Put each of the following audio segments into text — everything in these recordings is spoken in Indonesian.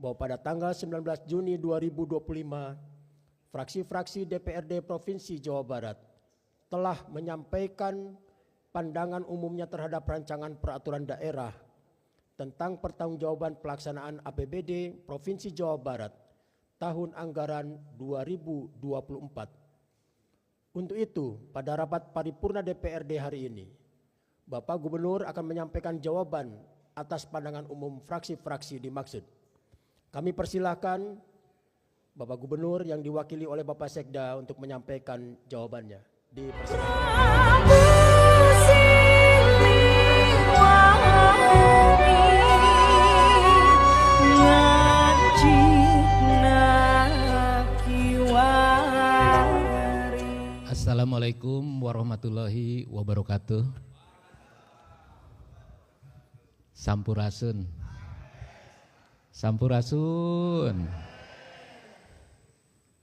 bahwa pada tanggal 19 Juni 2025, fraksi-fraksi DPRD Provinsi Jawa Barat telah menyampaikan pandangan umumnya terhadap rancangan peraturan daerah tentang pertanggungjawaban pelaksanaan APBD Provinsi Jawa Barat tahun anggaran 2024. Untuk itu, pada rapat paripurna DPRD hari ini, Bapak Gubernur akan menyampaikan jawaban atas pandangan umum fraksi-fraksi dimaksud. Kami persilahkan Bapak Gubernur yang diwakili oleh Bapak Sekda untuk menyampaikan jawabannya. Dipersilakan. Assalamualaikum warahmatullahi wabarakatuh. Sampurasun. Sampurasun.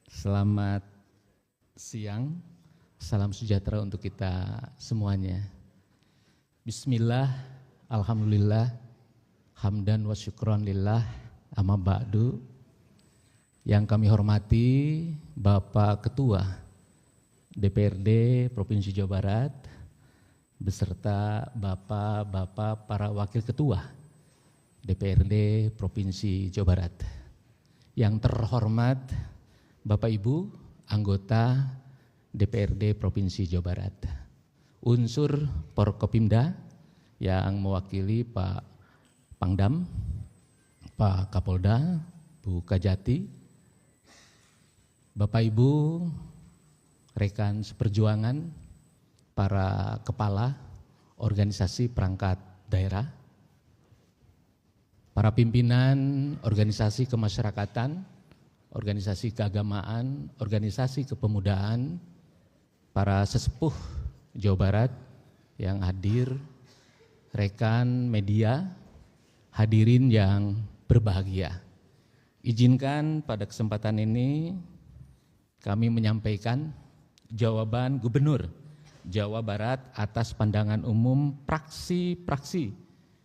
Selamat siang. Salam sejahtera untuk kita semuanya. Bismillah, alhamdulillah, hamdan wa syukron lillah, amma ba'du. Yang kami hormati Bapak Ketua DPRD Provinsi Jawa Barat beserta Bapak-Bapak para Wakil Ketua DPRD Provinsi Jawa Barat. Yang terhormat Bapak Ibu anggota DPRD Provinsi Jawa Barat, unsur Porkopimda yang mewakili Pak Pangdam, Pak Kapolda, Bu Kajati, Bapak Ibu rekan seperjuangan, para kepala organisasi perangkat daerah, para pimpinan organisasi kemasyarakatan, organisasi keagamaan, organisasi kepemudaan, para sesepuh Jawa Barat yang hadir, rekan media, hadirin yang berbahagia. Izinkan pada kesempatan ini kami menyampaikan jawaban Gubernur Jawa Barat atas pandangan umum praksi-praksi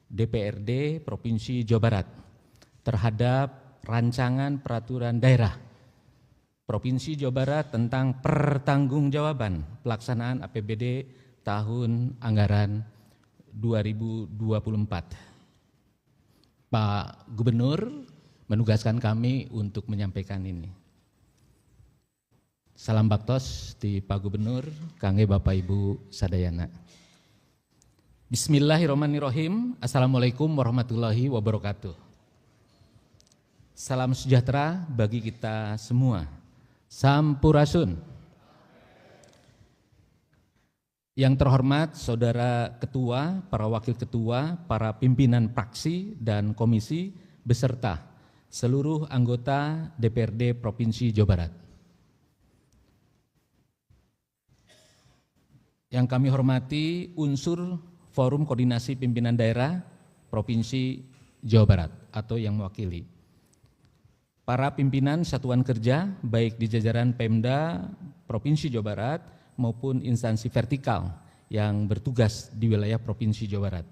DPRD Provinsi Jawa Barat terhadap rancangan peraturan daerah Provinsi Jawa Barat tentang pertanggungjawaban pelaksanaan APBD tahun anggaran 2024. Pak Gubernur menugaskan kami untuk menyampaikan ini. Salam baktos di Pak Gubernur, kangge Bapak Ibu sadayana. Bismillahirrahmanirrahim. Assalamualaikum warahmatullahi wabarakatuh. Salam sejahtera bagi kita semua. Sampurasun. Yang terhormat Saudara Ketua, para Wakil Ketua, para pimpinan fraksi dan komisi, beserta seluruh anggota DPRD Provinsi Jawa Barat. Yang kami hormati unsur Forum Koordinasi Pimpinan Daerah Provinsi Jawa Barat atau yang mewakili. Para pimpinan satuan kerja baik di jajaran Pemda Provinsi Jawa Barat maupun instansi vertikal yang bertugas di wilayah Provinsi Jawa Barat.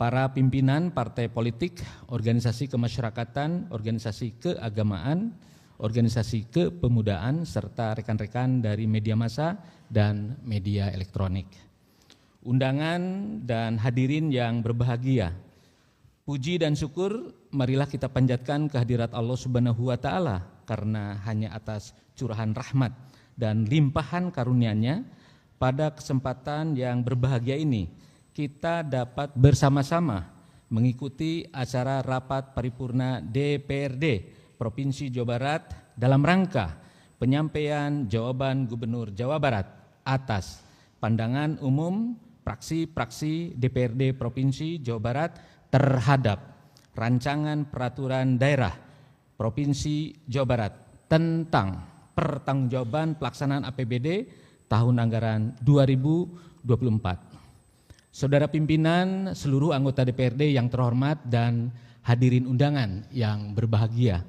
Para pimpinan partai politik, organisasi kemasyarakatan, organisasi keagamaan, organisasi kepemudaan, serta rekan-rekan dari media massa dan media elektronik. Undangan dan hadirin yang berbahagia, puji dan syukur marilah kita panjatkan kehadirat Allah Subhanahu wa Ta'ala, karena hanya atas curahan rahmat dan limpahan karunia-Nya pada kesempatan yang berbahagia ini kita dapat bersama-sama mengikuti acara rapat paripurna DPRD Provinsi Jawa Barat dalam rangka penyampaian jawaban Gubernur Jawa Barat atas pandangan umum fraksi-fraksi DPRD Provinsi Jawa Barat terhadap rancangan peraturan daerah Provinsi Jawa Barat tentang pertanggungjawaban pelaksanaan APBD tahun anggaran 2024. Saudara pimpinan, seluruh anggota DPRD yang terhormat dan hadirin undangan yang berbahagia.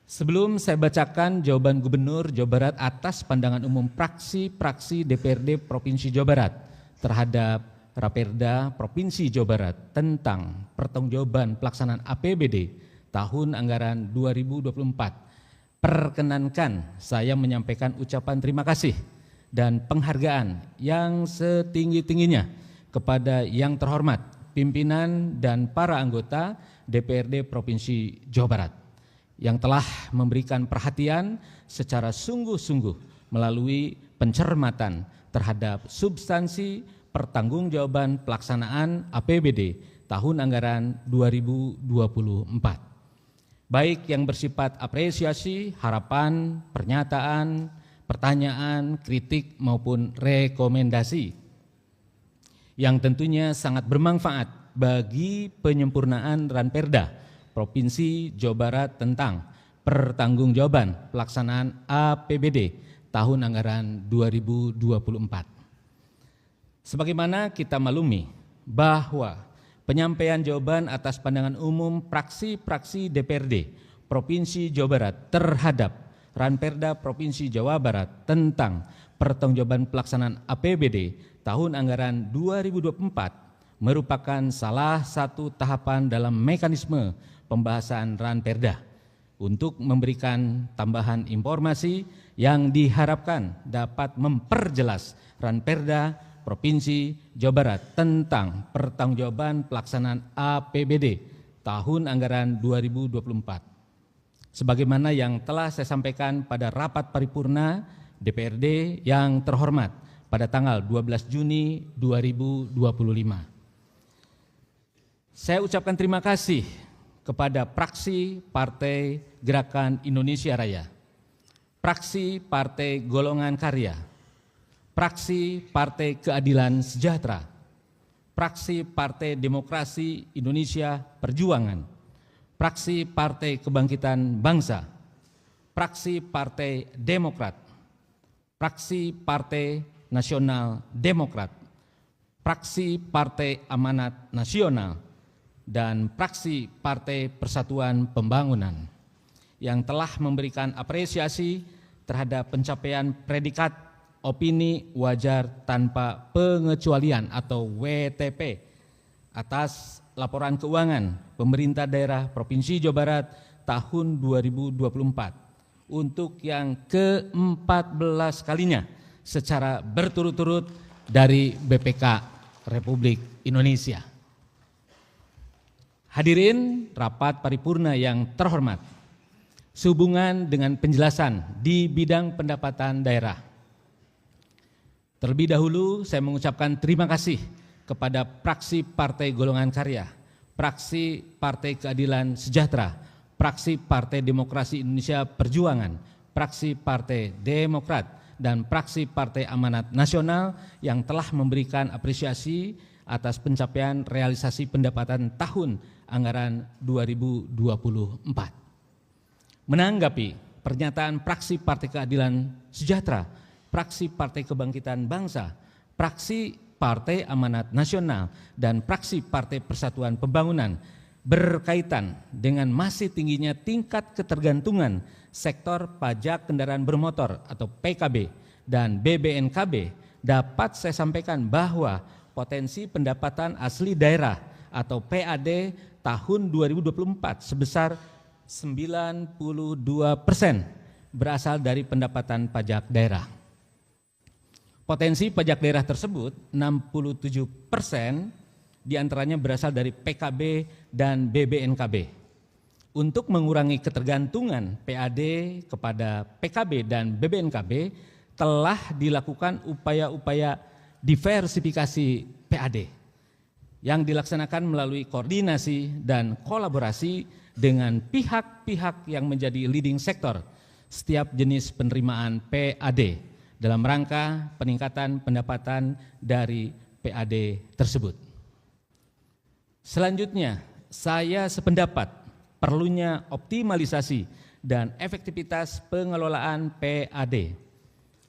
Sebelum saya bacakan jawaban Gubernur Jawa Barat atas pandangan umum fraksi-fraksi DPRD Provinsi Jawa Barat terhadap Raperda Provinsi Jawa Barat tentang pertanggungjawaban pelaksanaan APBD tahun anggaran 2024. Perkenankan saya menyampaikan ucapan terima kasih dan penghargaan yang setinggi-tingginya kepada yang terhormat pimpinan dan para anggota DPRD Provinsi Jawa Barat yang telah memberikan perhatian secara sungguh-sungguh melalui pencermatan terhadap substansi pertanggungjawaban pelaksanaan APBD tahun anggaran 2024. Baik yang bersifat apresiasi, harapan, pernyataan, pertanyaan, kritik maupun rekomendasi yang tentunya sangat bermanfaat bagi penyempurnaan Ranperda Provinsi Jawa Barat tentang pertanggungjawaban pelaksanaan APBD tahun anggaran 2024. Sebagaimana kita maklumi bahwa penyampaian jawaban atas pandangan umum praksi-praksi DPRD Provinsi Jawa Barat terhadap Ranperda Provinsi Jawa Barat tentang pertanggungjawaban pelaksanaan APBD tahun anggaran 2024 merupakan salah satu tahapan dalam mekanisme pembahasan Ranperda untuk memberikan tambahan informasi yang diharapkan dapat memperjelas Ranperda Provinsi Jawa Barat tentang pertanggungjawaban pelaksanaan APBD tahun anggaran 2024. Sebagaimana yang telah saya sampaikan pada rapat paripurna DPRD yang terhormat pada tanggal 12 Juni 2025. Saya ucapkan terima kasih kepada praksi Partai Gerakan Indonesia Raya, praksi Partai Golongan Karya, praksi Partai Keadilan Sejahtera, praksi Partai Demokrasi Indonesia Perjuangan, praksi Partai Kebangkitan Bangsa, praksi Partai Demokrat, praksi Partai Nasional Demokrat, praksi Partai Amanat Nasional, dan praksi Partai Persatuan Pembangunan yang telah memberikan apresiasi terhadap pencapaian predikat opini wajar tanpa pengecualian atau WTP atas laporan keuangan pemerintah daerah Provinsi Jawa Barat tahun 2024 untuk yang ke-14 kalinya secara berturut-turut dari BPK Republik Indonesia. Hadirin rapat paripurna yang terhormat, sehubungan dengan penjelasan di bidang pendapatan daerah, terlebih dahulu saya mengucapkan terima kasih kepada praksi Partai Golongan Karya, praksi Partai Keadilan Sejahtera, praksi Partai Demokrasi Indonesia Perjuangan, praksi Partai Demokrat, dan praksi Partai Amanat Nasional yang telah memberikan apresiasi atas pencapaian realisasi pendapatan tahun anggaran 2024. Menanggapi pernyataan praksi Partai Keadilan Sejahtera, praksi Partai Kebangkitan Bangsa, praksi Partai Amanat Nasional, dan praksi Partai Persatuan Pembangunan berkaitan dengan masih tingginya tingkat ketergantungan sektor pajak kendaraan bermotor atau PKB dan BBNKB, dapat saya sampaikan bahwa potensi pendapatan asli daerah atau PAD tahun 2024 sebesar 92% berasal dari pendapatan pajak daerah. Potensi pajak daerah tersebut 67% diantaranya berasal dari PKB dan BBNKB. Untuk mengurangi ketergantungan PAD kepada PKB dan BBNKB telah dilakukan upaya-upaya diversifikasi PAD yang dilaksanakan melalui koordinasi dan kolaborasi dengan pihak-pihak yang menjadi leading sektor setiap jenis penerimaan PAD dalam rangka peningkatan pendapatan dari PAD tersebut. Selanjutnya, saya sependapat perlunya optimalisasi dan efektivitas pengelolaan PAD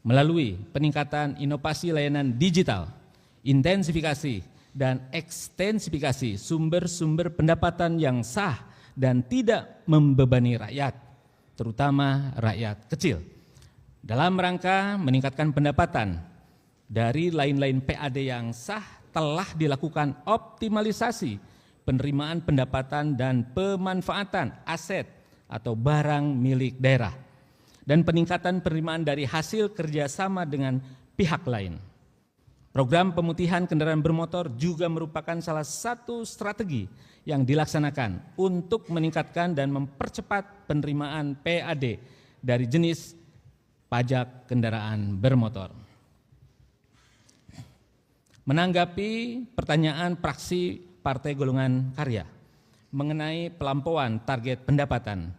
melalui peningkatan inovasi layanan digital, intensifikasi dan ekstensifikasi sumber-sumber pendapatan yang sah dan tidak membebani rakyat, terutama rakyat kecil, dalam rangka meningkatkan pendapatan dari lain-lain PAD yang sah telah dilakukan optimalisasi penerimaan pendapatan dan pemanfaatan aset atau barang milik daerah dan peningkatan penerimaan dari hasil kerjasama dengan pihak lain. Program pemutihan kendaraan bermotor juga merupakan salah satu strategi yang dilaksanakan untuk meningkatkan dan mempercepat penerimaan PAD dari jenis pajak kendaraan bermotor. Menanggapi pertanyaan fraksi Partai Golongan Karya mengenai pelampauan target pendapatan,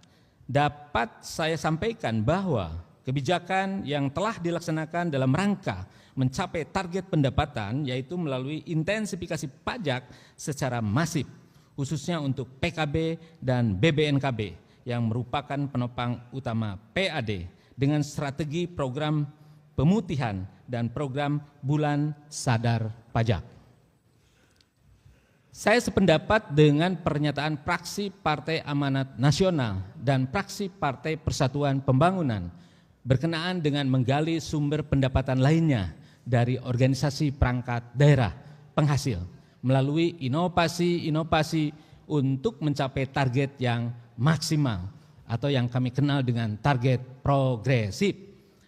dapat saya sampaikan bahwa kebijakan yang telah dilaksanakan dalam rangka mencapai target pendapatan yaitu melalui intensifikasi pajak secara masif, khususnya untuk PKB dan BBNKB yang merupakan penopang utama PAD dengan strategi program pemutihan dan program bulan sadar pajak. Saya sependapat dengan pernyataan fraksi Partai Amanat Nasional dan fraksi Partai Persatuan Pembangunan berkenaan dengan menggali sumber pendapatan lainnya dari organisasi perangkat daerah penghasil melalui inovasi-inovasi untuk mencapai target yang maksimal atau yang kami kenal dengan target progresif,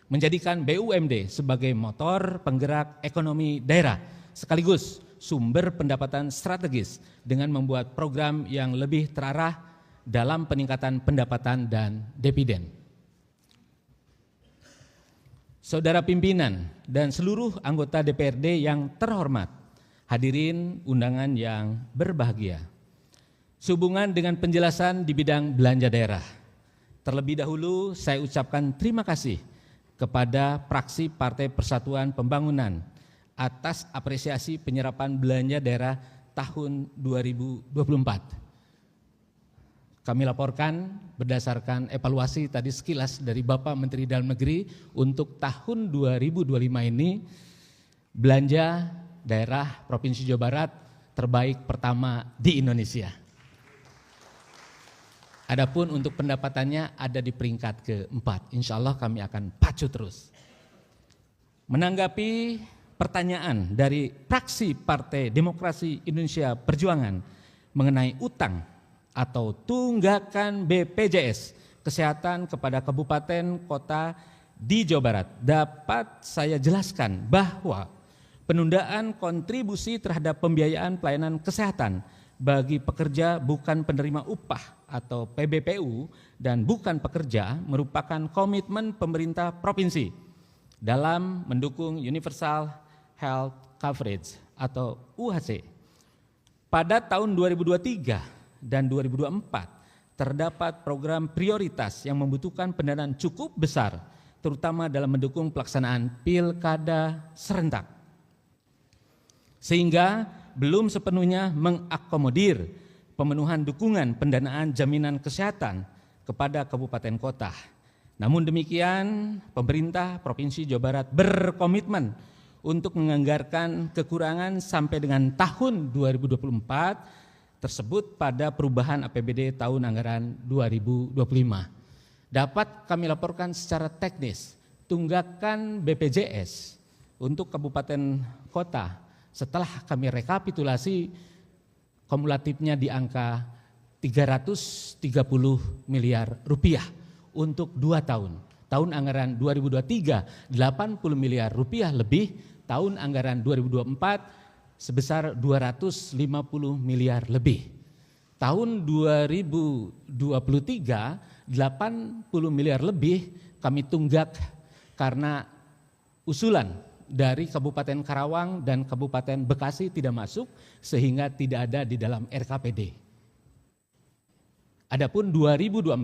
menjadikan BUMD sebagai motor penggerak ekonomi daerah sekaligus sumber pendapatan strategis dengan membuat program yang lebih terarah dalam peningkatan pendapatan dan dividen. Saudara pimpinan dan seluruh anggota DPRD yang terhormat, hadirin undangan yang berbahagia. Sehubungan dengan penjelasan di bidang belanja daerah, terlebih dahulu saya ucapkan terima kasih kepada fraksi Partai Persatuan Pembangunan atas apresiasi penyerapan belanja daerah tahun 2024. Kami laporkan berdasarkan evaluasi tadi sekilas dari Bapak Menteri Dalam Negeri untuk tahun 2025 ini belanja daerah Provinsi Jawa Barat terbaik pertama di Indonesia. Adapun untuk pendapatannya ada di peringkat keempat. Insya Allah kami akan pacu terus. Menanggapi pertanyaan dari fraksi Partai Demokrasi Indonesia Perjuangan mengenai utang atau tunggakan BPJS Kesehatan kepada kabupaten kota di Jawa Barat, dapat saya jelaskan bahwa penundaan kontribusi terhadap pembiayaan pelayanan kesehatan bagi pekerja bukan penerima upah atau PBPU dan bukan pekerja merupakan komitmen pemerintah provinsi dalam mendukung Universal Health Coverage atau UHC. Pada tahun 2023 dan 2024 terdapat program prioritas yang membutuhkan pendanaan cukup besar, terutama dalam mendukung pelaksanaan pilkada serentak. Sehingga belum sepenuhnya mengakomodir pemenuhan dukungan pendanaan jaminan kesehatan kepada kabupaten kota. Namun demikian, pemerintah Provinsi Jawa Barat berkomitmen untuk menganggarkan kekurangan sampai dengan tahun 2024 tersebut pada perubahan APBD tahun anggaran 2025. Dapat kami laporkan secara teknis, tunggakan BPJS untuk kabupaten kota setelah kami rekapitulasi kumulatifnya di angka 330 miliar rupiah untuk 2 tahun. Tahun anggaran 2023 80 miliar rupiah lebih, tahun anggaran 2024 sebesar 250 miliar lebih. Tahun 2023 80 miliar lebih kami tunggak karena usulan dari Kabupaten Karawang dan Kabupaten Bekasi tidak masuk sehingga tidak ada di dalam RKPD. Adapun 2024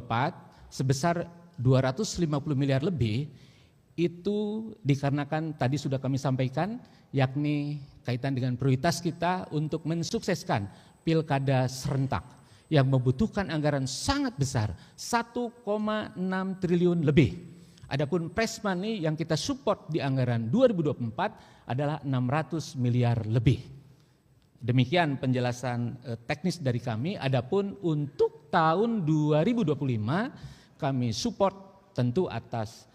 sebesar 250 miliar lebih itu dikarenakan tadi sudah kami sampaikan, yakni kaitan dengan prioritas kita untuk mensukseskan pilkada serentak yang membutuhkan anggaran sangat besar, 1,6 triliun lebih. Adapun press money yang kita support di anggaran 2024 adalah 600 miliar lebih. Demikian penjelasan teknis dari kami. Adapun untuk tahun 2025 kami support tentu atas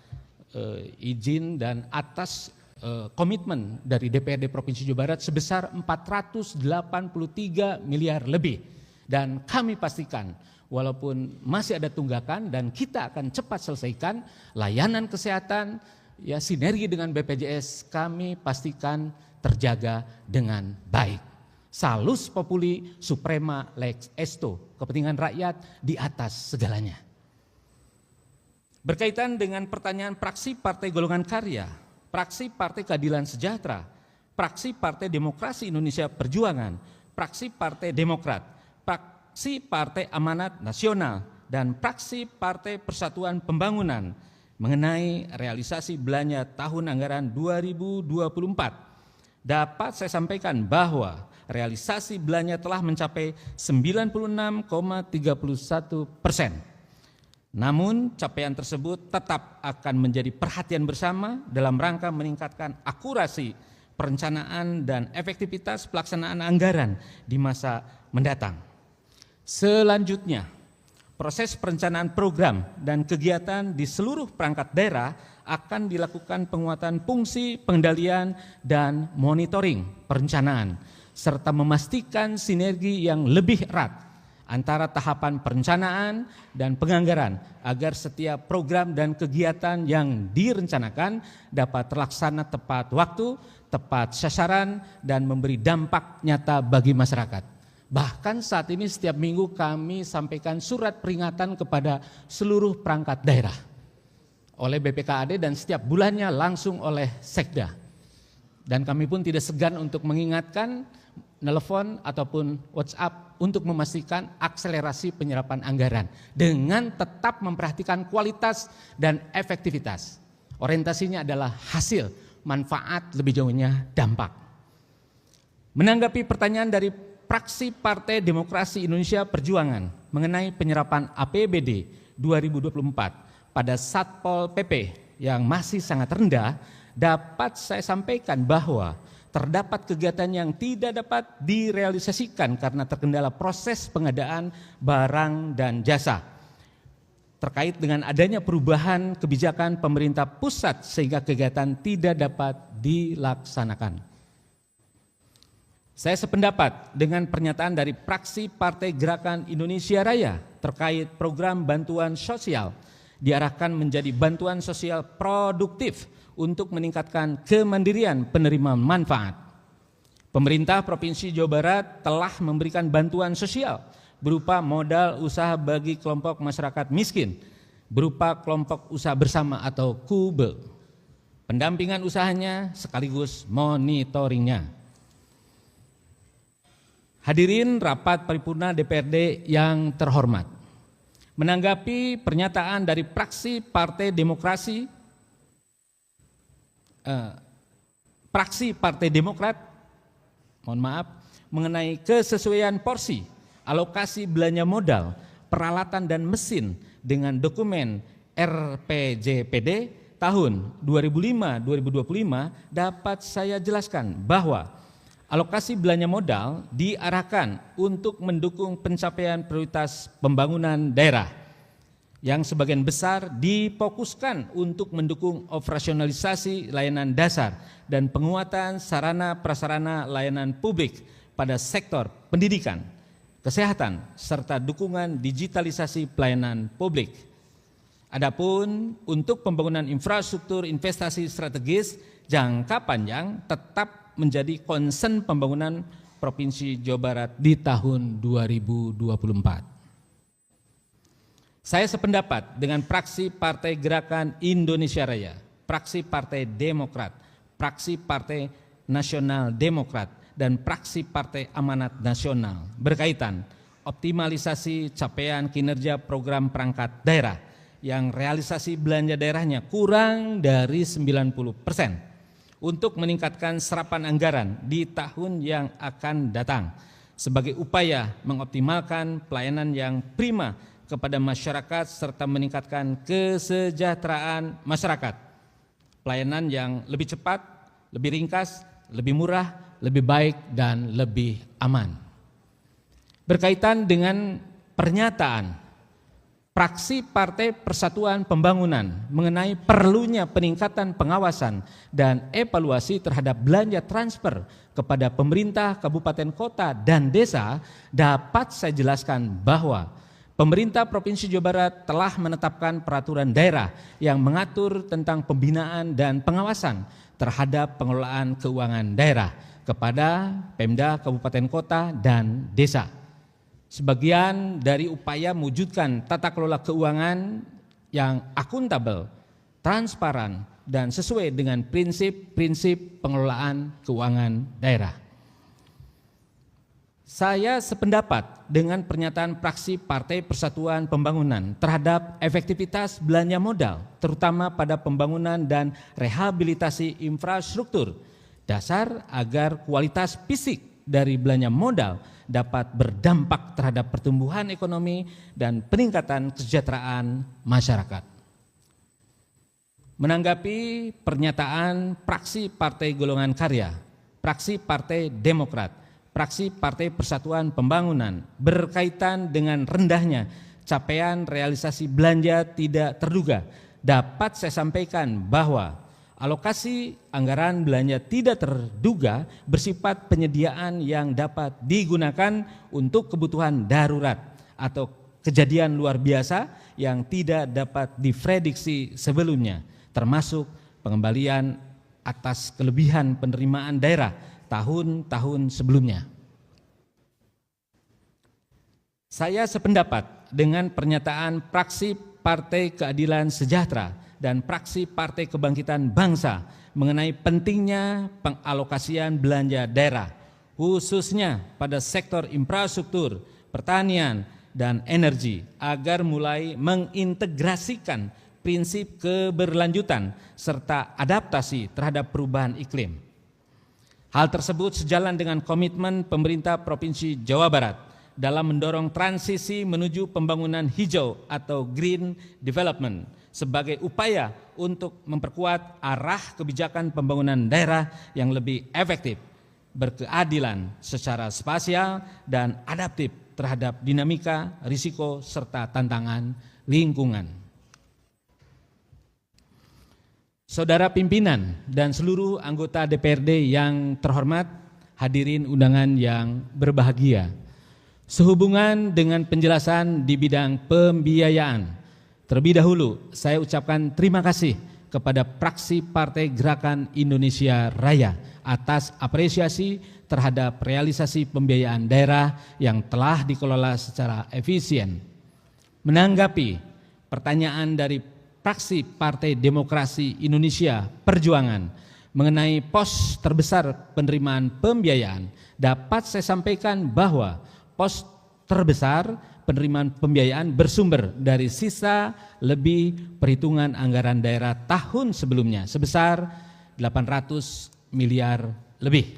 izin dan atas komitmen dari DPRD Provinsi Jawa Barat sebesar 483 miliar lebih. Dan kami pastikan walaupun masih ada tunggakan dan kita akan cepat selesaikan layanan kesehatan, ya sinergi dengan BPJS kami pastikan terjaga dengan baik. Salus populi suprema lex esto, kepentingan rakyat di atas segalanya. Berkaitan dengan pertanyaan praksi Partai Golongan Karya, praksi Partai Keadilan Sejahtera, praksi Partai Demokrasi Indonesia Perjuangan, praksi Partai Demokrat, praksi Partai Amanat Nasional, dan praksi Partai Persatuan Pembangunan mengenai realisasi belanja tahun anggaran 2024. Dapat saya sampaikan bahwa realisasi belanja telah mencapai 96,31%. Namun capaian tersebut tetap akan menjadi perhatian bersama dalam rangka meningkatkan akurasi perencanaan dan efektivitas pelaksanaan anggaran di masa mendatang. Selanjutnya, proses perencanaan program dan kegiatan di seluruh perangkat daerah akan dilakukan penguatan fungsi pengendalian dan monitoring perencanaan serta memastikan sinergi yang lebih erat antara tahapan perencanaan dan penganggaran agar setiap program dan kegiatan yang direncanakan dapat terlaksana tepat waktu, tepat sasaran, dan memberi dampak nyata bagi masyarakat. Bahkan saat ini setiap minggu kami sampaikan surat peringatan kepada seluruh perangkat daerah oleh BPKAD dan setiap bulannya langsung oleh Sekda. Dan kami pun tidak segan untuk mengingatkan, nelpon ataupun WhatsApp untuk memastikan akselerasi penyerapan anggaran dengan tetap memperhatikan kualitas dan efektivitas. Orientasinya adalah hasil, manfaat, lebih jauhnya dampak. Menanggapi pertanyaan dari praksi Partai Demokrasi Indonesia Perjuangan mengenai penyerapan APBD 2024 pada Satpol PP yang masih sangat rendah, dapat saya sampaikan bahwa terdapat kegiatan yang tidak dapat direalisasikan karena terkendala proses pengadaan barang dan jasa terkait dengan adanya perubahan kebijakan pemerintah pusat sehingga kegiatan tidak dapat dilaksanakan. Saya sependapat dengan pernyataan dari praksi Partai Gerakan Indonesia Raya terkait program bantuan sosial diarahkan menjadi bantuan sosial produktif untuk meningkatkan kemandirian penerima manfaat. Pemerintah Provinsi Jawa Barat telah memberikan bantuan sosial berupa modal usaha bagi kelompok masyarakat miskin, berupa kelompok usaha bersama atau KUBE, pendampingan usahanya sekaligus monitoringnya. Hadirin rapat paripurna DPRD yang terhormat, menanggapi pernyataan dari praksi Partai Demokrasi, praksi Partai Demokrat, mohon maaf, mengenai kesesuaian porsi alokasi belanja modal, peralatan dan mesin dengan dokumen RPJPD tahun 2005-2025 dapat saya jelaskan bahwa alokasi belanja modal diarahkan untuk mendukung pencapaian prioritas pembangunan daerah yang sebagian besar difokuskan untuk mendukung operasionalisasi layanan dasar dan penguatan sarana prasarana layanan publik pada sektor pendidikan, kesehatan, serta dukungan digitalisasi pelayanan publik. Adapun untuk pembangunan infrastruktur investasi strategis jangka panjang tetap menjadi concern pembangunan Provinsi Jawa Barat di tahun 2024. Saya sependapat dengan praksi Partai Gerakan Indonesia Raya, praksi Partai Demokrat, praksi Partai Nasional Demokrat, dan praksi Partai Amanat Nasional berkaitan optimalisasi capaian kinerja program perangkat daerah yang realisasi belanja daerahnya kurang dari 90% untuk meningkatkan serapan anggaran di tahun yang akan datang sebagai upaya mengoptimalkan pelayanan yang prima kepada masyarakat serta meningkatkan kesejahteraan masyarakat. Pelayanan yang lebih cepat, lebih ringkas, lebih murah, lebih baik, dan lebih aman. Berkaitan dengan pernyataan Fraksi Partai Persatuan Pembangunan mengenai perlunya peningkatan pengawasan dan evaluasi terhadap belanja transfer kepada pemerintah kabupaten kota dan desa dapat saya jelaskan bahwa pemerintah Provinsi Jawa Barat telah menetapkan peraturan daerah yang mengatur tentang pembinaan dan pengawasan terhadap pengelolaan keuangan daerah kepada Pemda kabupaten kota dan desa. Sebagian dari upaya mewujudkan tata kelola keuangan yang akuntabel, transparan, dan sesuai dengan prinsip-prinsip pengelolaan keuangan daerah. Saya sependapat dengan pernyataan fraksi Partai Persatuan Pembangunan terhadap efektivitas belanja modal, terutama pada pembangunan dan rehabilitasi infrastruktur dasar agar kualitas fisik dari belanja modal dapat berdampak terhadap pertumbuhan ekonomi dan peningkatan kesejahteraan masyarakat. Menanggapi pernyataan fraksi Partai Golongan Karya, fraksi Partai Demokrat, fraksi Partai Persatuan Pembangunan berkaitan dengan rendahnya capaian realisasi belanja tidak terduga, dapat saya sampaikan bahwa alokasi anggaran belanja tidak terduga bersifat penyediaan yang dapat digunakan untuk kebutuhan darurat atau kejadian luar biasa yang tidak dapat diprediksi sebelumnya, termasuk pengembalian atas kelebihan penerimaan daerah tahun-tahun sebelumnya. Saya sependapat dengan pernyataan fraksi Partai Keadilan Sejahtera dan fraksi Partai Kebangkitan Bangsa mengenai pentingnya pengalokasian belanja daerah, khususnya pada sektor infrastruktur, pertanian, dan energi, agar mulai mengintegrasikan prinsip keberlanjutan serta adaptasi terhadap perubahan iklim. Hal tersebut sejalan dengan komitmen pemerintah Provinsi Jawa Barat dalam mendorong transisi menuju pembangunan hijau atau green development sebagai upaya untuk memperkuat arah kebijakan pembangunan daerah yang lebih efektif, berkeadilan secara spasial dan adaptif terhadap dinamika, risiko, serta tantangan lingkungan. Saudara pimpinan dan seluruh anggota DPRD yang terhormat, hadirin undangan yang berbahagia. Sehubungan dengan penjelasan di bidang pembiayaan, terlebih dahulu saya ucapkan terima kasih kepada fraksi Partai Gerakan Indonesia Raya atas apresiasi terhadap realisasi pembiayaan daerah yang telah dikelola secara efisien. Menanggapi pertanyaan dari fraksi Partai Demokrasi Indonesia Perjuangan mengenai pos terbesar penerimaan pembiayaan, dapat saya sampaikan bahwa pos terbesar penerimaan pembiayaan bersumber dari sisa lebih perhitungan anggaran daerah tahun sebelumnya sebesar 800 miliar lebih.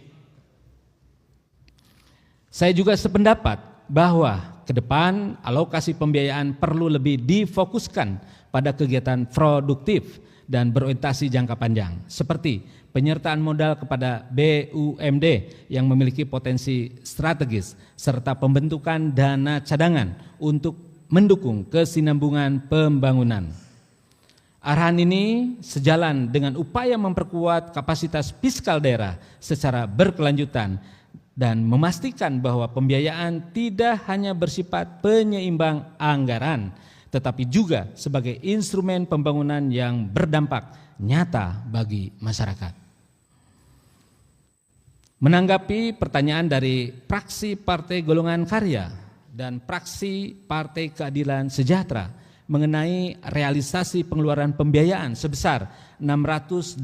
Saya juga sependapat bahwa ke depan alokasi pembiayaan perlu lebih difokuskan pada kegiatan produktif dan berorientasi jangka panjang, seperti penyertaan modal kepada BUMD yang memiliki potensi strategis, serta pembentukan dana cadangan untuk mendukung kesinambungan pembangunan. Arahan ini sejalan dengan upaya memperkuat kapasitas fiskal daerah secara berkelanjutan dan memastikan bahwa pembiayaan tidak hanya bersifat penyeimbang anggaran, tetapi juga sebagai instrumen pembangunan yang berdampak nyata bagi masyarakat. Menanggapi pertanyaan dari fraksi Partai Golongan Karya dan fraksi Partai Keadilan Sejahtera mengenai realisasi pengeluaran pembiayaan sebesar 618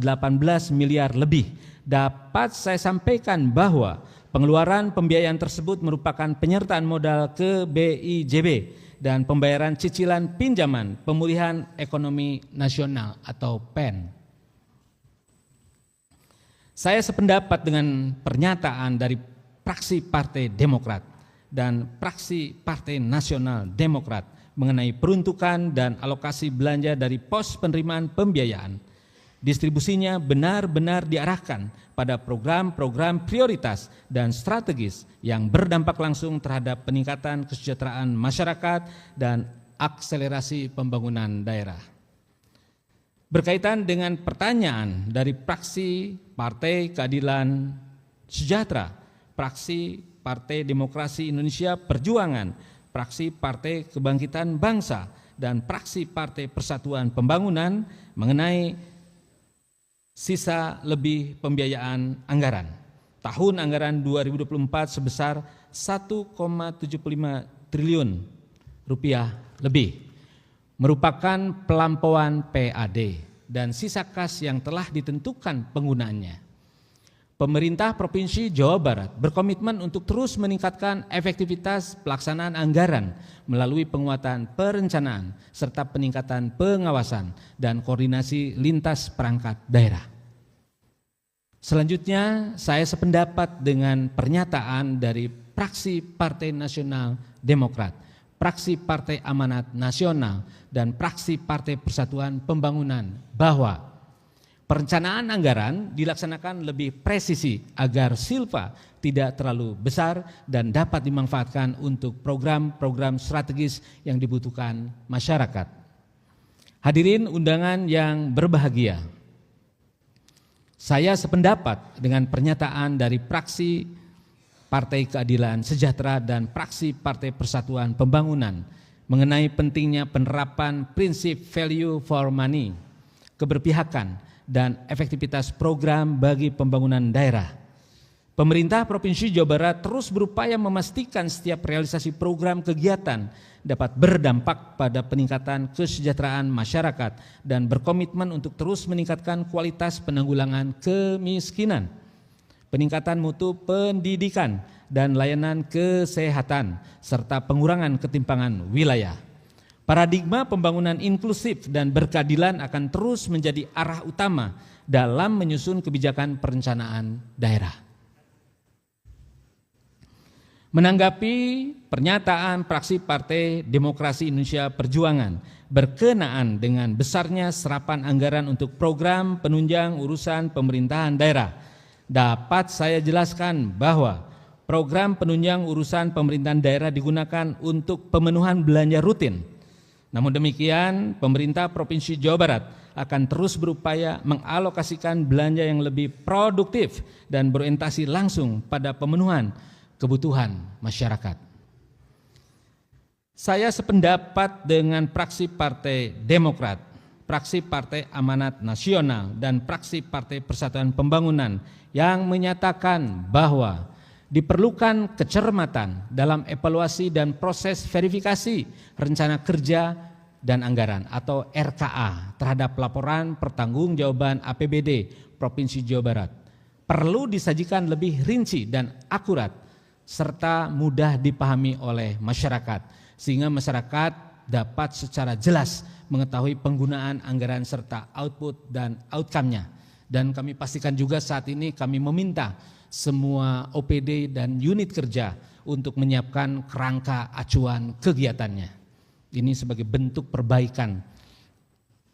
miliar lebih, dapat saya sampaikan bahwa pengeluaran pembiayaan tersebut merupakan penyertaan modal ke BIJB dan pembayaran cicilan pinjaman pemulihan ekonomi nasional atau PEN. Saya sependapat dengan pernyataan dari fraksi Partai Demokrat dan fraksi Partai Nasional Demokrat mengenai peruntukan dan alokasi belanja dari pos penerimaan pembiayaan. Distribusinya benar-benar diarahkan pada program-program prioritas dan strategis yang berdampak langsung terhadap peningkatan kesejahteraan masyarakat dan akselerasi pembangunan daerah. Berkaitan dengan pertanyaan dari fraksi Partai Keadilan Sejahtera, fraksi Partai Demokrasi Indonesia Perjuangan, fraksi Partai Kebangkitan Bangsa, dan fraksi Partai Persatuan Pembangunan mengenai sisa lebih pembiayaan anggaran. Tahun anggaran 2024 sebesar 1,75 triliun rupiah lebih, merupakan pelampauan PAD dan sisa kas yang telah ditentukan penggunaannya. Pemerintah Provinsi Jawa Barat berkomitmen untuk terus meningkatkan efektivitas pelaksanaan anggaran melalui penguatan perencanaan serta peningkatan pengawasan dan koordinasi lintas perangkat daerah. Selanjutnya, saya sependapat dengan pernyataan dari fraksi Partai Nasional Demokrat, fraksi Partai Amanat Nasional, dan fraksi Partai Persatuan Pembangunan bahwa perencanaan anggaran dilaksanakan lebih presisi agar silpa tidak terlalu besar dan dapat dimanfaatkan untuk program-program strategis yang dibutuhkan masyarakat. Hadirin undangan yang berbahagia, saya sependapat dengan pernyataan dari fraksi Partai Keadilan Sejahtera dan fraksi Partai Persatuan Pembangunan mengenai pentingnya penerapan prinsip value for money, keberpihakan, dan efektivitas program bagi pembangunan daerah. Pemerintah Provinsi Jawa Barat terus berupaya memastikan setiap realisasi program kegiatan dapat berdampak pada peningkatan kesejahteraan masyarakat dan berkomitmen untuk terus meningkatkan kualitas penanggulangan kemiskinan, peningkatan mutu pendidikan dan layanan kesehatan, serta pengurangan ketimpangan wilayah. Paradigma pembangunan inklusif dan berkeadilan akan terus menjadi arah utama dalam menyusun kebijakan perencanaan daerah. Menanggapi pernyataan fraksi Partai Demokrasi Indonesia Perjuangan berkenaan dengan besarnya serapan anggaran untuk program penunjang urusan pemerintahan daerah, dapat saya jelaskan bahwa program penunjang urusan pemerintahan daerah digunakan untuk pemenuhan belanja rutin. Namun demikian, pemerintah Provinsi Jawa Barat akan terus berupaya mengalokasikan belanja yang lebih produktif dan berorientasi langsung pada pemenuhan kebutuhan masyarakat. Saya sependapat dengan fraksi Partai Demokrat, fraksi Partai Amanat Nasional, dan fraksi Partai Persatuan Pembangunan yang menyatakan bahwa diperlukan kecermatan dalam evaluasi dan proses verifikasi rencana kerja dan anggaran atau RKA terhadap laporan pertanggungjawaban APBD Provinsi Jawa Barat. Perlu disajikan lebih rinci dan akurat serta mudah dipahami oleh masyarakat sehingga masyarakat dapat secara jelas mengetahui penggunaan anggaran serta output dan outcome-nya. Dan kami pastikan juga saat ini kami meminta semua OPD dan unit kerja untuk menyiapkan kerangka acuan kegiatannya. Ini sebagai bentuk perbaikan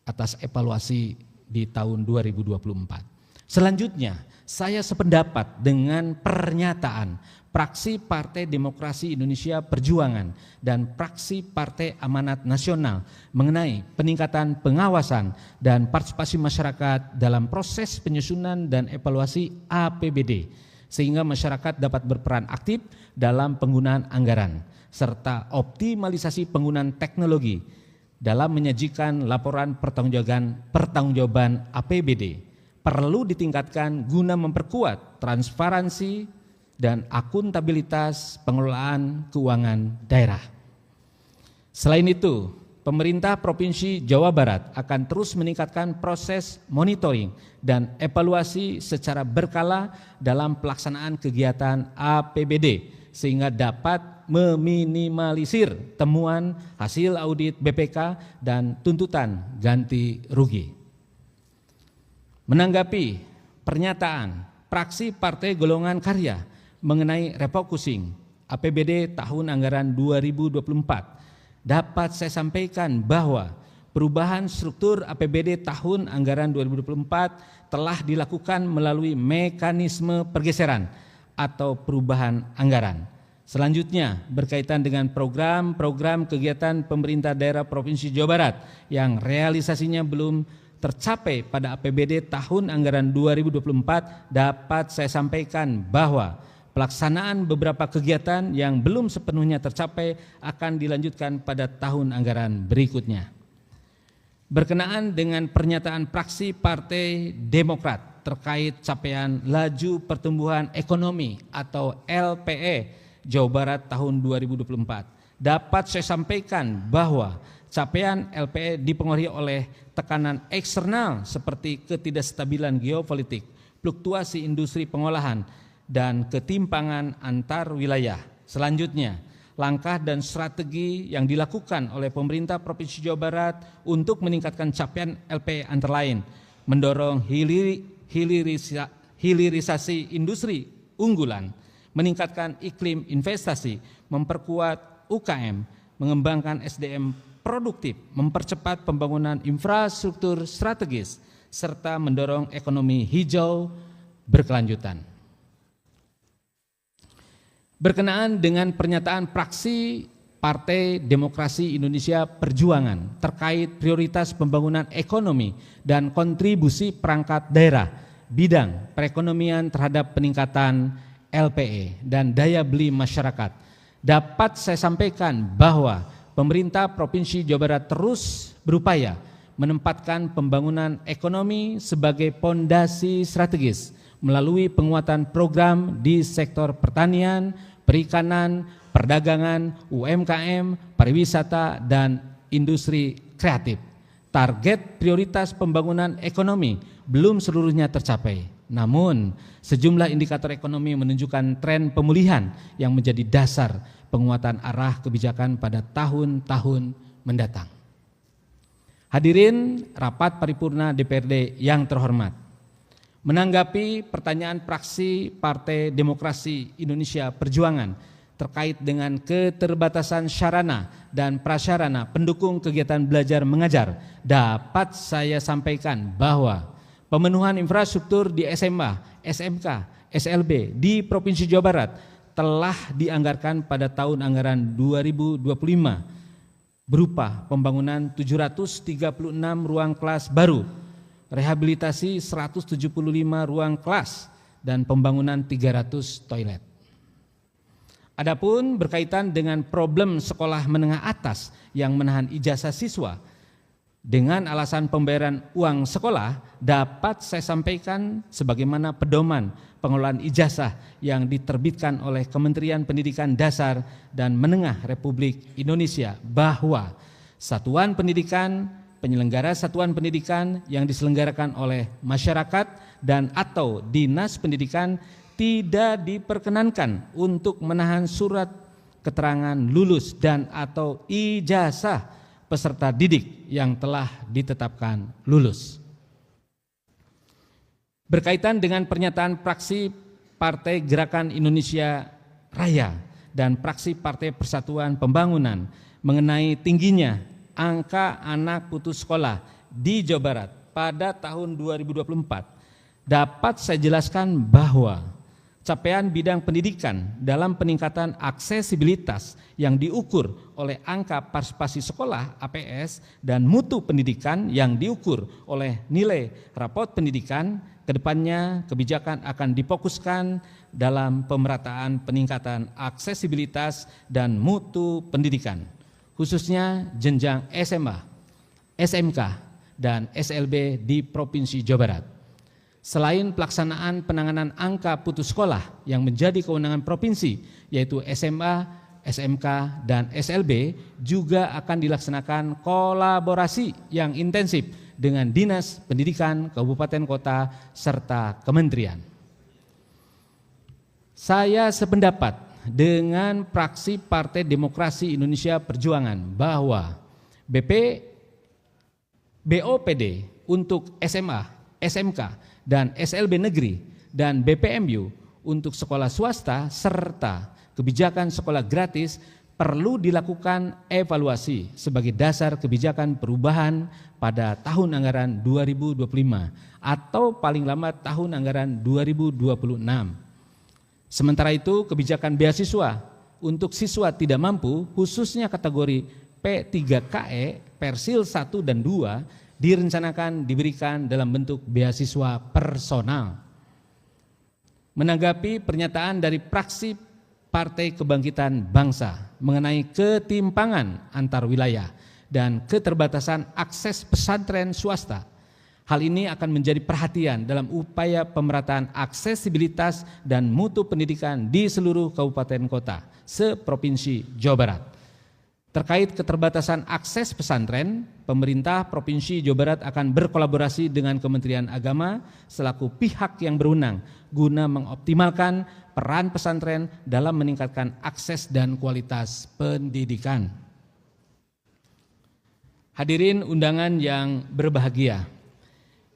atas evaluasi di tahun 2024. Selanjutnya, saya sependapat dengan pernyataan fraksi Partai Demokrasi Indonesia Perjuangan dan fraksi Partai Amanat Nasional mengenai peningkatan pengawasan dan partisipasi masyarakat dalam proses penyusunan dan evaluasi APBD sehingga masyarakat dapat berperan aktif dalam penggunaan anggaran serta optimalisasi penggunaan teknologi dalam menyajikan laporan pertanggungjawaban APBD perlu ditingkatkan guna memperkuat transparansi dan akuntabilitas pengelolaan keuangan daerah. Selain itu, pemerintah Provinsi Jawa Barat akan terus meningkatkan proses monitoring dan evaluasi secara berkala dalam pelaksanaan kegiatan APBD sehingga dapat meminimalisir temuan hasil audit BPK dan tuntutan ganti rugi. Menanggapi pernyataan fraksi Partai Golongan Karya mengenai refocusing APBD tahun anggaran 2024, dapat saya sampaikan bahwa perubahan struktur APBD tahun anggaran 2024 telah dilakukan melalui mekanisme pergeseran atau perubahan anggaran. Selanjutnya, berkaitan dengan program-program kegiatan pemerintah daerah Provinsi Jawa Barat yang realisasinya belum tercapai pada APBD tahun anggaran 2024, dapat saya sampaikan bahwa pelaksanaan beberapa kegiatan yang belum sepenuhnya tercapai akan dilanjutkan pada tahun anggaran berikutnya. Berkenaan dengan pernyataan fraksi Partai Demokrat terkait capaian laju pertumbuhan ekonomi atau LPE Jawa Barat tahun 2024, dapat saya sampaikan bahwa capaian LPE dipengaruhi oleh tekanan eksternal seperti ketidakstabilan geopolitik, fluktuasi industri pengolahan, dan ketimpangan antar wilayah. Selanjutnya, langkah dan strategi yang dilakukan oleh pemerintah Provinsi Jawa Barat untuk meningkatkan capaian LPE antara lain mendorong hilirisasi industri unggulan, meningkatkan iklim investasi, memperkuat UKM, mengembangkan SDM produktif, mempercepat pembangunan infrastruktur strategis, serta mendorong ekonomi hijau berkelanjutan. Berkenaan dengan pernyataan fraksi Partai Demokrasi Indonesia Perjuangan terkait prioritas pembangunan ekonomi dan kontribusi perangkat daerah bidang perekonomian terhadap peningkatan LPE dan daya beli masyarakat, dapat saya sampaikan bahwa pemerintah Provinsi Jawa Barat terus berupaya menempatkan pembangunan ekonomi sebagai pondasi strategis melalui penguatan program di sektor pertanian, perikanan, perdagangan, UMKM, pariwisata, dan industri kreatif. Target prioritas pembangunan ekonomi belum seluruhnya tercapai. Namun, sejumlah indikator ekonomi menunjukkan tren pemulihan yang menjadi dasar penguatan arah kebijakan pada tahun-tahun mendatang. Hadirin rapat paripurna DPRD yang terhormat, menanggapi pertanyaan fraksi Partai Demokrasi Indonesia Perjuangan terkait dengan keterbatasan sarana dan prasarana pendukung kegiatan belajar mengajar, dapat saya sampaikan bahwa pemenuhan infrastruktur di SMA, SMK, SLB di Provinsi Jawa Barat telah dianggarkan pada tahun anggaran 2025 berupa pembangunan 736 ruang kelas baru, rehabilitasi 175 ruang kelas, dan pembangunan 300 toilet. Adapun berkaitan dengan problem sekolah menengah atas yang menahan ijazah siswa dengan alasan pembayaran uang sekolah, dapat saya sampaikan sebagaimana pedoman pengelolaan ijazah yang diterbitkan oleh Kementerian Pendidikan Dasar dan Menengah Republik Indonesia bahwa satuan pendidikan, penyelenggara satuan pendidikan yang diselenggarakan oleh masyarakat dan atau dinas pendidikan tidak diperkenankan untuk menahan surat keterangan lulus dan atau ijazah peserta didik yang telah ditetapkan lulus. Berkaitan dengan pernyataan fraksi Partai Gerakan Indonesia Raya dan fraksi Partai Persatuan Pembangunan mengenai tingginya angka anak putus sekolah di Jawa Barat pada tahun 2024, dapat saya jelaskan bahwa capaian bidang pendidikan dalam peningkatan aksesibilitas yang diukur oleh angka partisipasi sekolah APS dan mutu pendidikan yang diukur oleh nilai rapot pendidikan, kedepannya kebijakan akan difokuskan dalam pemerataan peningkatan aksesibilitas dan mutu pendidikan, khususnya jenjang SMA, SMK, dan SLB di Provinsi Jawa Barat. Selain pelaksanaan penanganan angka putus sekolah yang menjadi kewenangan provinsi, yaitu SMA, SMK, dan SLB, juga akan dilaksanakan kolaborasi yang intensif dengan Dinas Pendidikan Kabupaten Kota serta Kementerian. Saya sependapat dengan fraksi Partai Demokrasi Indonesia Perjuangan bahwa BOPD untuk SMA, SMK, dan SLB negeri dan BPMU untuk sekolah swasta serta kebijakan sekolah gratis perlu dilakukan evaluasi sebagai dasar kebijakan perubahan pada tahun anggaran 2025 atau paling lambat tahun anggaran 2026. Sementara itu, kebijakan beasiswa untuk siswa tidak mampu, khususnya kategori P3KE, Persil 1 dan 2, direncanakan diberikan dalam bentuk beasiswa personal. Menanggapi pernyataan dari fraksi Partai Kebangkitan Bangsa mengenai ketimpangan antar wilayah dan keterbatasan akses pesantren swasta, hal ini akan menjadi perhatian dalam upaya pemerataan aksesibilitas dan mutu pendidikan di seluruh kabupaten kota se-Provinsi Jawa Barat. Terkait keterbatasan akses pesantren, pemerintah Provinsi Jawa Barat akan berkolaborasi dengan Kementerian Agama selaku pihak yang berwenang guna mengoptimalkan peran pesantren dalam meningkatkan akses dan kualitas pendidikan. Hadirin undangan yang berbahagia,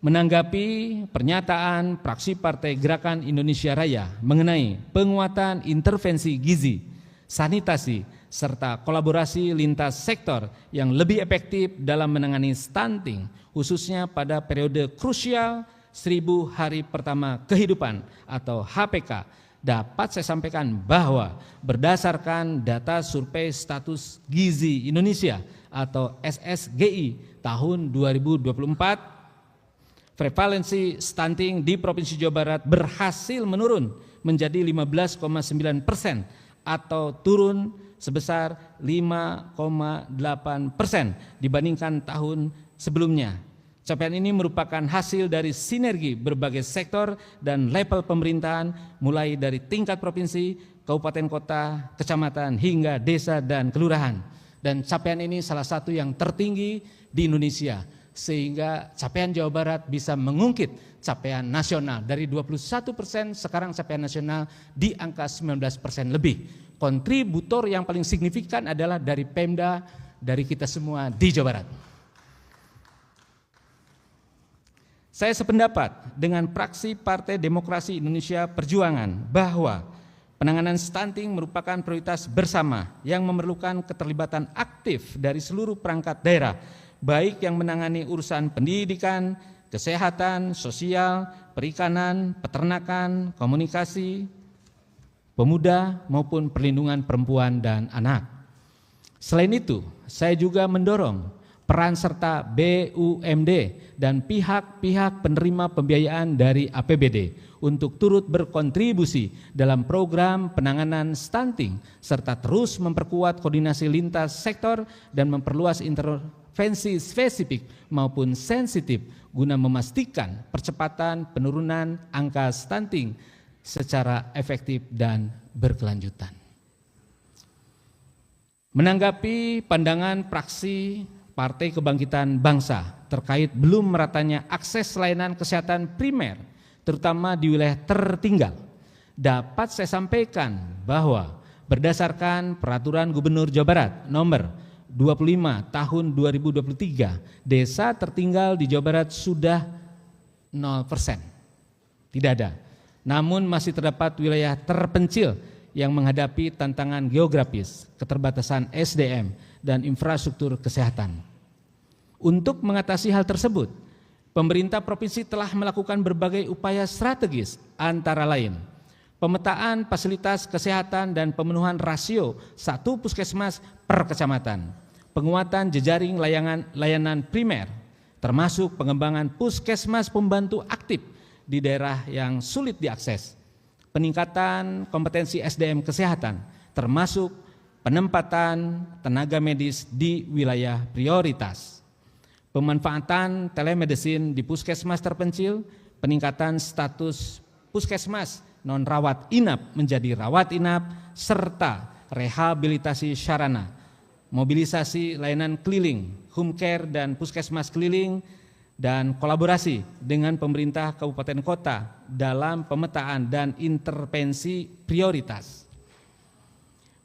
menanggapi pernyataan fraksi Partai Gerakan Indonesia Raya mengenai penguatan intervensi gizi, sanitasi, serta kolaborasi lintas sektor yang lebih efektif dalam menangani stunting, khususnya pada periode krusial 1000 hari pertama kehidupan atau HPK, dapat saya sampaikan bahwa berdasarkan data survei status gizi Indonesia atau SSGI tahun 2024, prevalensi stunting di Provinsi Jawa Barat berhasil menurun menjadi 15,9% atau turun sebesar 5,8% dibandingkan tahun sebelumnya. Capaian ini merupakan hasil dari sinergi berbagai sektor dan level pemerintahan mulai dari tingkat provinsi, kabupaten kota, kecamatan hingga desa dan kelurahan. Dan capaian ini salah satu yang tertinggi di Indonesia, sehingga capaian Jawa Barat bisa mengungkit capaian nasional dari 21%, sekarang capaian nasional di angka 19% lebih. Kontributor yang paling signifikan adalah dari Pemda, dari kita semua di Jawa Barat. Saya sependapat dengan fraksi Partai Demokrasi Indonesia Perjuangan bahwa penanganan stunting merupakan prioritas bersama yang memerlukan keterlibatan aktif dari seluruh perangkat daerah, baik yang menangani urusan pendidikan, kesehatan, sosial, perikanan, peternakan, komunikasi, pemuda maupun perlindungan perempuan dan anak. Selain itu, saya juga mendorong peran serta BUMD dan pihak-pihak penerima pembiayaan dari APBD untuk turut berkontribusi dalam program penanganan stunting serta terus memperkuat koordinasi lintas sektor dan memperluas intervensi spesifik maupun sensitif guna memastikan percepatan penurunan angka stunting secara efektif dan berkelanjutan. Menanggapi pandangan fraksi Partai Kebangkitan Bangsa terkait belum meratanya akses layanan kesehatan primer, terutama di wilayah tertinggal, dapat saya sampaikan bahwa berdasarkan Peraturan Gubernur Jawa Barat Nomor 25 Tahun 2023, desa tertinggal di Jawa Barat sudah 0%, tidak ada. Namun masih terdapat wilayah terpencil yang menghadapi tantangan geografis, keterbatasan SDM, dan infrastruktur kesehatan. Untuk mengatasi hal tersebut, pemerintah provinsi telah melakukan berbagai upaya strategis, antara lain pemetaan fasilitas kesehatan dan pemenuhan rasio 1 puskesmas per kecamatan, penguatan jejaring layanan primer, termasuk pengembangan puskesmas pembantu aktif di daerah yang sulit diakses, peningkatan kompetensi SDM kesehatan, termasuk penempatan tenaga medis di wilayah prioritas, pemanfaatan telemedicine di puskesmas terpencil, peningkatan status puskesmas non-rawat inap menjadi rawat inap, serta rehabilitasi sarana, mobilisasi layanan keliling, home care dan puskesmas keliling, dan kolaborasi dengan pemerintah kabupaten kota dalam pemetaan dan intervensi prioritas.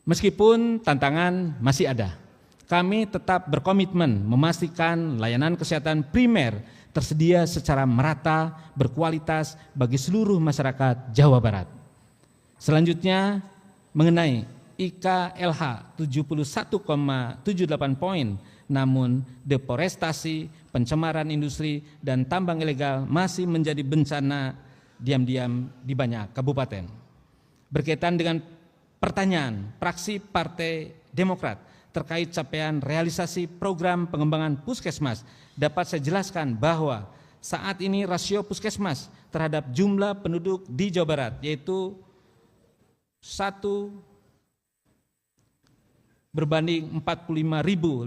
Meskipun tantangan masih ada, kami tetap berkomitmen memastikan layanan kesehatan primer tersedia secara merata, berkualitas bagi seluruh masyarakat Jawa Barat. Selanjutnya, mengenai IKLH 71,78 poin, namun deforestasi, pencemaran industri, dan tambang ilegal masih menjadi bencana diam-diam di banyak kabupaten. Berkaitan dengan Pertanyaan fraksi Partai Demokrat terkait capaian realisasi program pengembangan puskesmas dapat saya jelaskan bahwa saat ini rasio puskesmas terhadap jumlah penduduk di Jawa Barat yaitu 1 berbanding 45.524.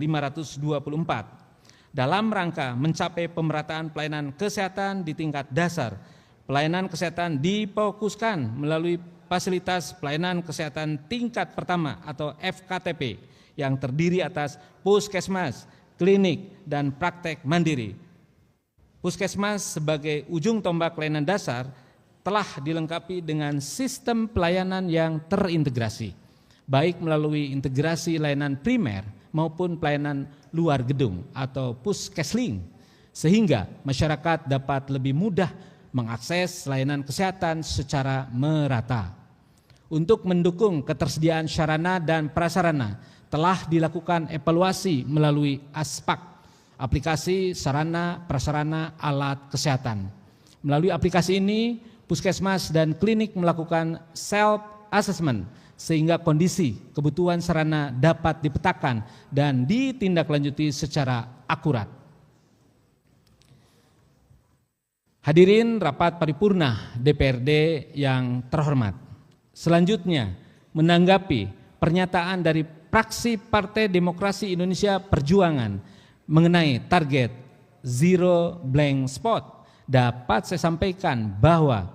Dalam rangka mencapai pemerataan pelayanan kesehatan di tingkat dasar, pelayanan kesehatan difokuskan melalui fasilitas pelayanan kesehatan tingkat pertama atau FKTP yang terdiri atas puskesmas, klinik, dan praktek mandiri. Puskesmas sebagai ujung tombak pelayanan dasar telah dilengkapi dengan sistem pelayanan yang terintegrasi, baik melalui integrasi layanan primer maupun pelayanan luar gedung atau puskesling, sehingga masyarakat dapat lebih mudah mengakses layanan kesehatan secara merata. Untuk mendukung ketersediaan sarana dan prasarana, telah dilakukan evaluasi melalui ASPAK, aplikasi sarana prasarana alat kesehatan. Melalui aplikasi ini, puskesmas dan klinik melakukan self-assessment sehingga kondisi kebutuhan sarana dapat dipetakan dan ditindaklanjuti secara akurat. Hadirin rapat paripurna DPRD yang terhormat. Selanjutnya, menanggapi pernyataan dari fraksi Partai Demokrasi Indonesia Perjuangan mengenai target zero blank spot, dapat saya sampaikan bahwa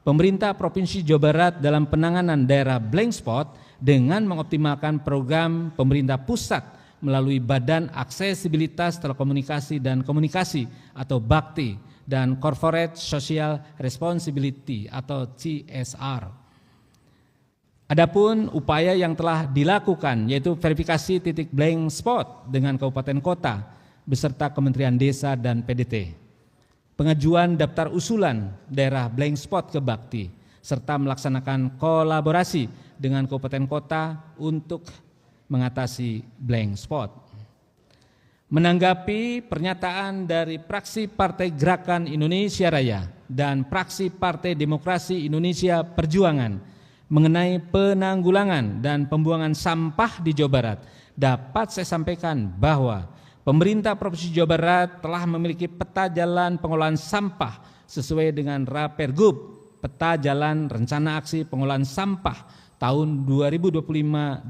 pemerintah Provinsi Jawa Barat dalam penanganan daerah blank spot dengan mengoptimalkan program pemerintah pusat melalui Badan Aksesibilitas Telekomunikasi dan Komunikasi atau BAKTI dan Corporate Social Responsibility atau CSR. Adapun upaya yang telah dilakukan yaitu verifikasi titik blank spot dengan kabupaten kota beserta Kementerian Desa dan PDT, pengajuan daftar usulan daerah blank spot ke BAKTI, serta melaksanakan kolaborasi dengan kabupaten kota untuk mengatasi blank spot. Menanggapi pernyataan dari fraksi Partai Gerakan Indonesia Raya dan fraksi Partai Demokrasi Indonesia Perjuangan mengenai penanggulangan dan pembuangan sampah di Jawa Barat, dapat saya sampaikan bahwa pemerintah Provinsi Jawa Barat telah memiliki peta jalan pengolahan sampah sesuai dengan Rapergub, peta jalan rencana aksi pengolahan sampah tahun 2025-2026.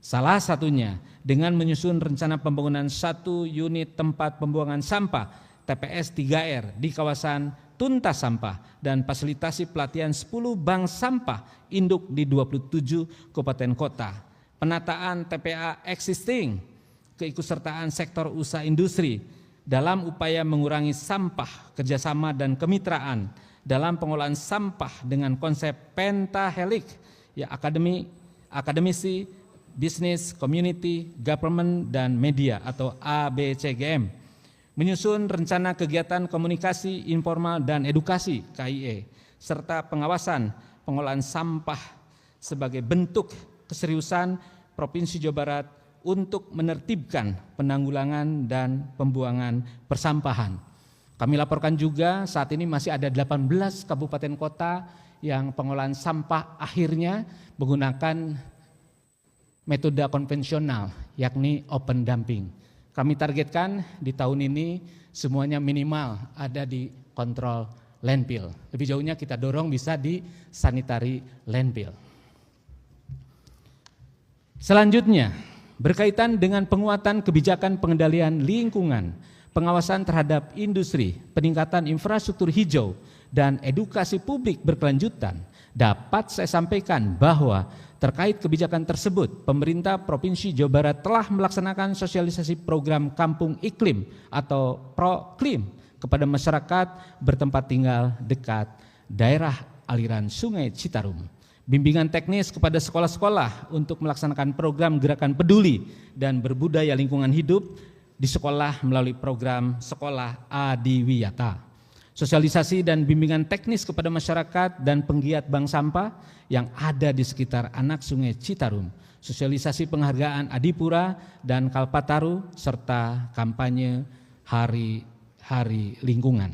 Salah satunya dengan menyusun rencana pembangunan 1 unit tempat pembuangan sampah TPS 3R di kawasan tuntas sampah dan fasilitasi pelatihan 10 bank sampah induk di 27 kabupaten kota, penataan TPA existing, keikutsertaan sektor usaha industri dalam upaya mengurangi sampah, kerjasama dan kemitraan dalam pengolahan sampah dengan konsep pentahelik, ya akademisi, bisnis, community, government, dan media atau ABCGM. Menyusun rencana kegiatan komunikasi informal dan edukasi KIE, serta pengawasan pengolahan sampah sebagai bentuk keseriusan Provinsi Jawa Barat untuk menertibkan penanggulangan dan pembuangan persampahan. Kami laporkan juga saat ini masih ada 18 kabupaten kota yang pengolahan sampah akhirnya menggunakan metode konvensional, yakni open dumping. Kami targetkan di tahun ini semuanya minimal ada di kontrol landfill. Lebih jauhnya kita dorong bisa di sanitary landfill. Selanjutnya, berkaitan dengan penguatan kebijakan pengendalian lingkungan, pengawasan terhadap industri, peningkatan infrastruktur hijau, dan edukasi publik berkelanjutan, dapat saya sampaikan bahwa terkait kebijakan tersebut, pemerintah Provinsi Jawa Barat telah melaksanakan sosialisasi program Kampung Iklim atau Proklim kepada masyarakat bertempat tinggal dekat daerah aliran Sungai Citarum. Bimbingan teknis kepada sekolah-sekolah untuk melaksanakan program gerakan peduli dan berbudaya lingkungan hidup di sekolah melalui program Sekolah Adiwiyata. Sosialisasi dan bimbingan teknis kepada masyarakat dan penggiat bank sampah yang ada di sekitar anak Sungai Citarum, sosialisasi penghargaan Adipura dan Kalpataru, serta kampanye hari lingkungan.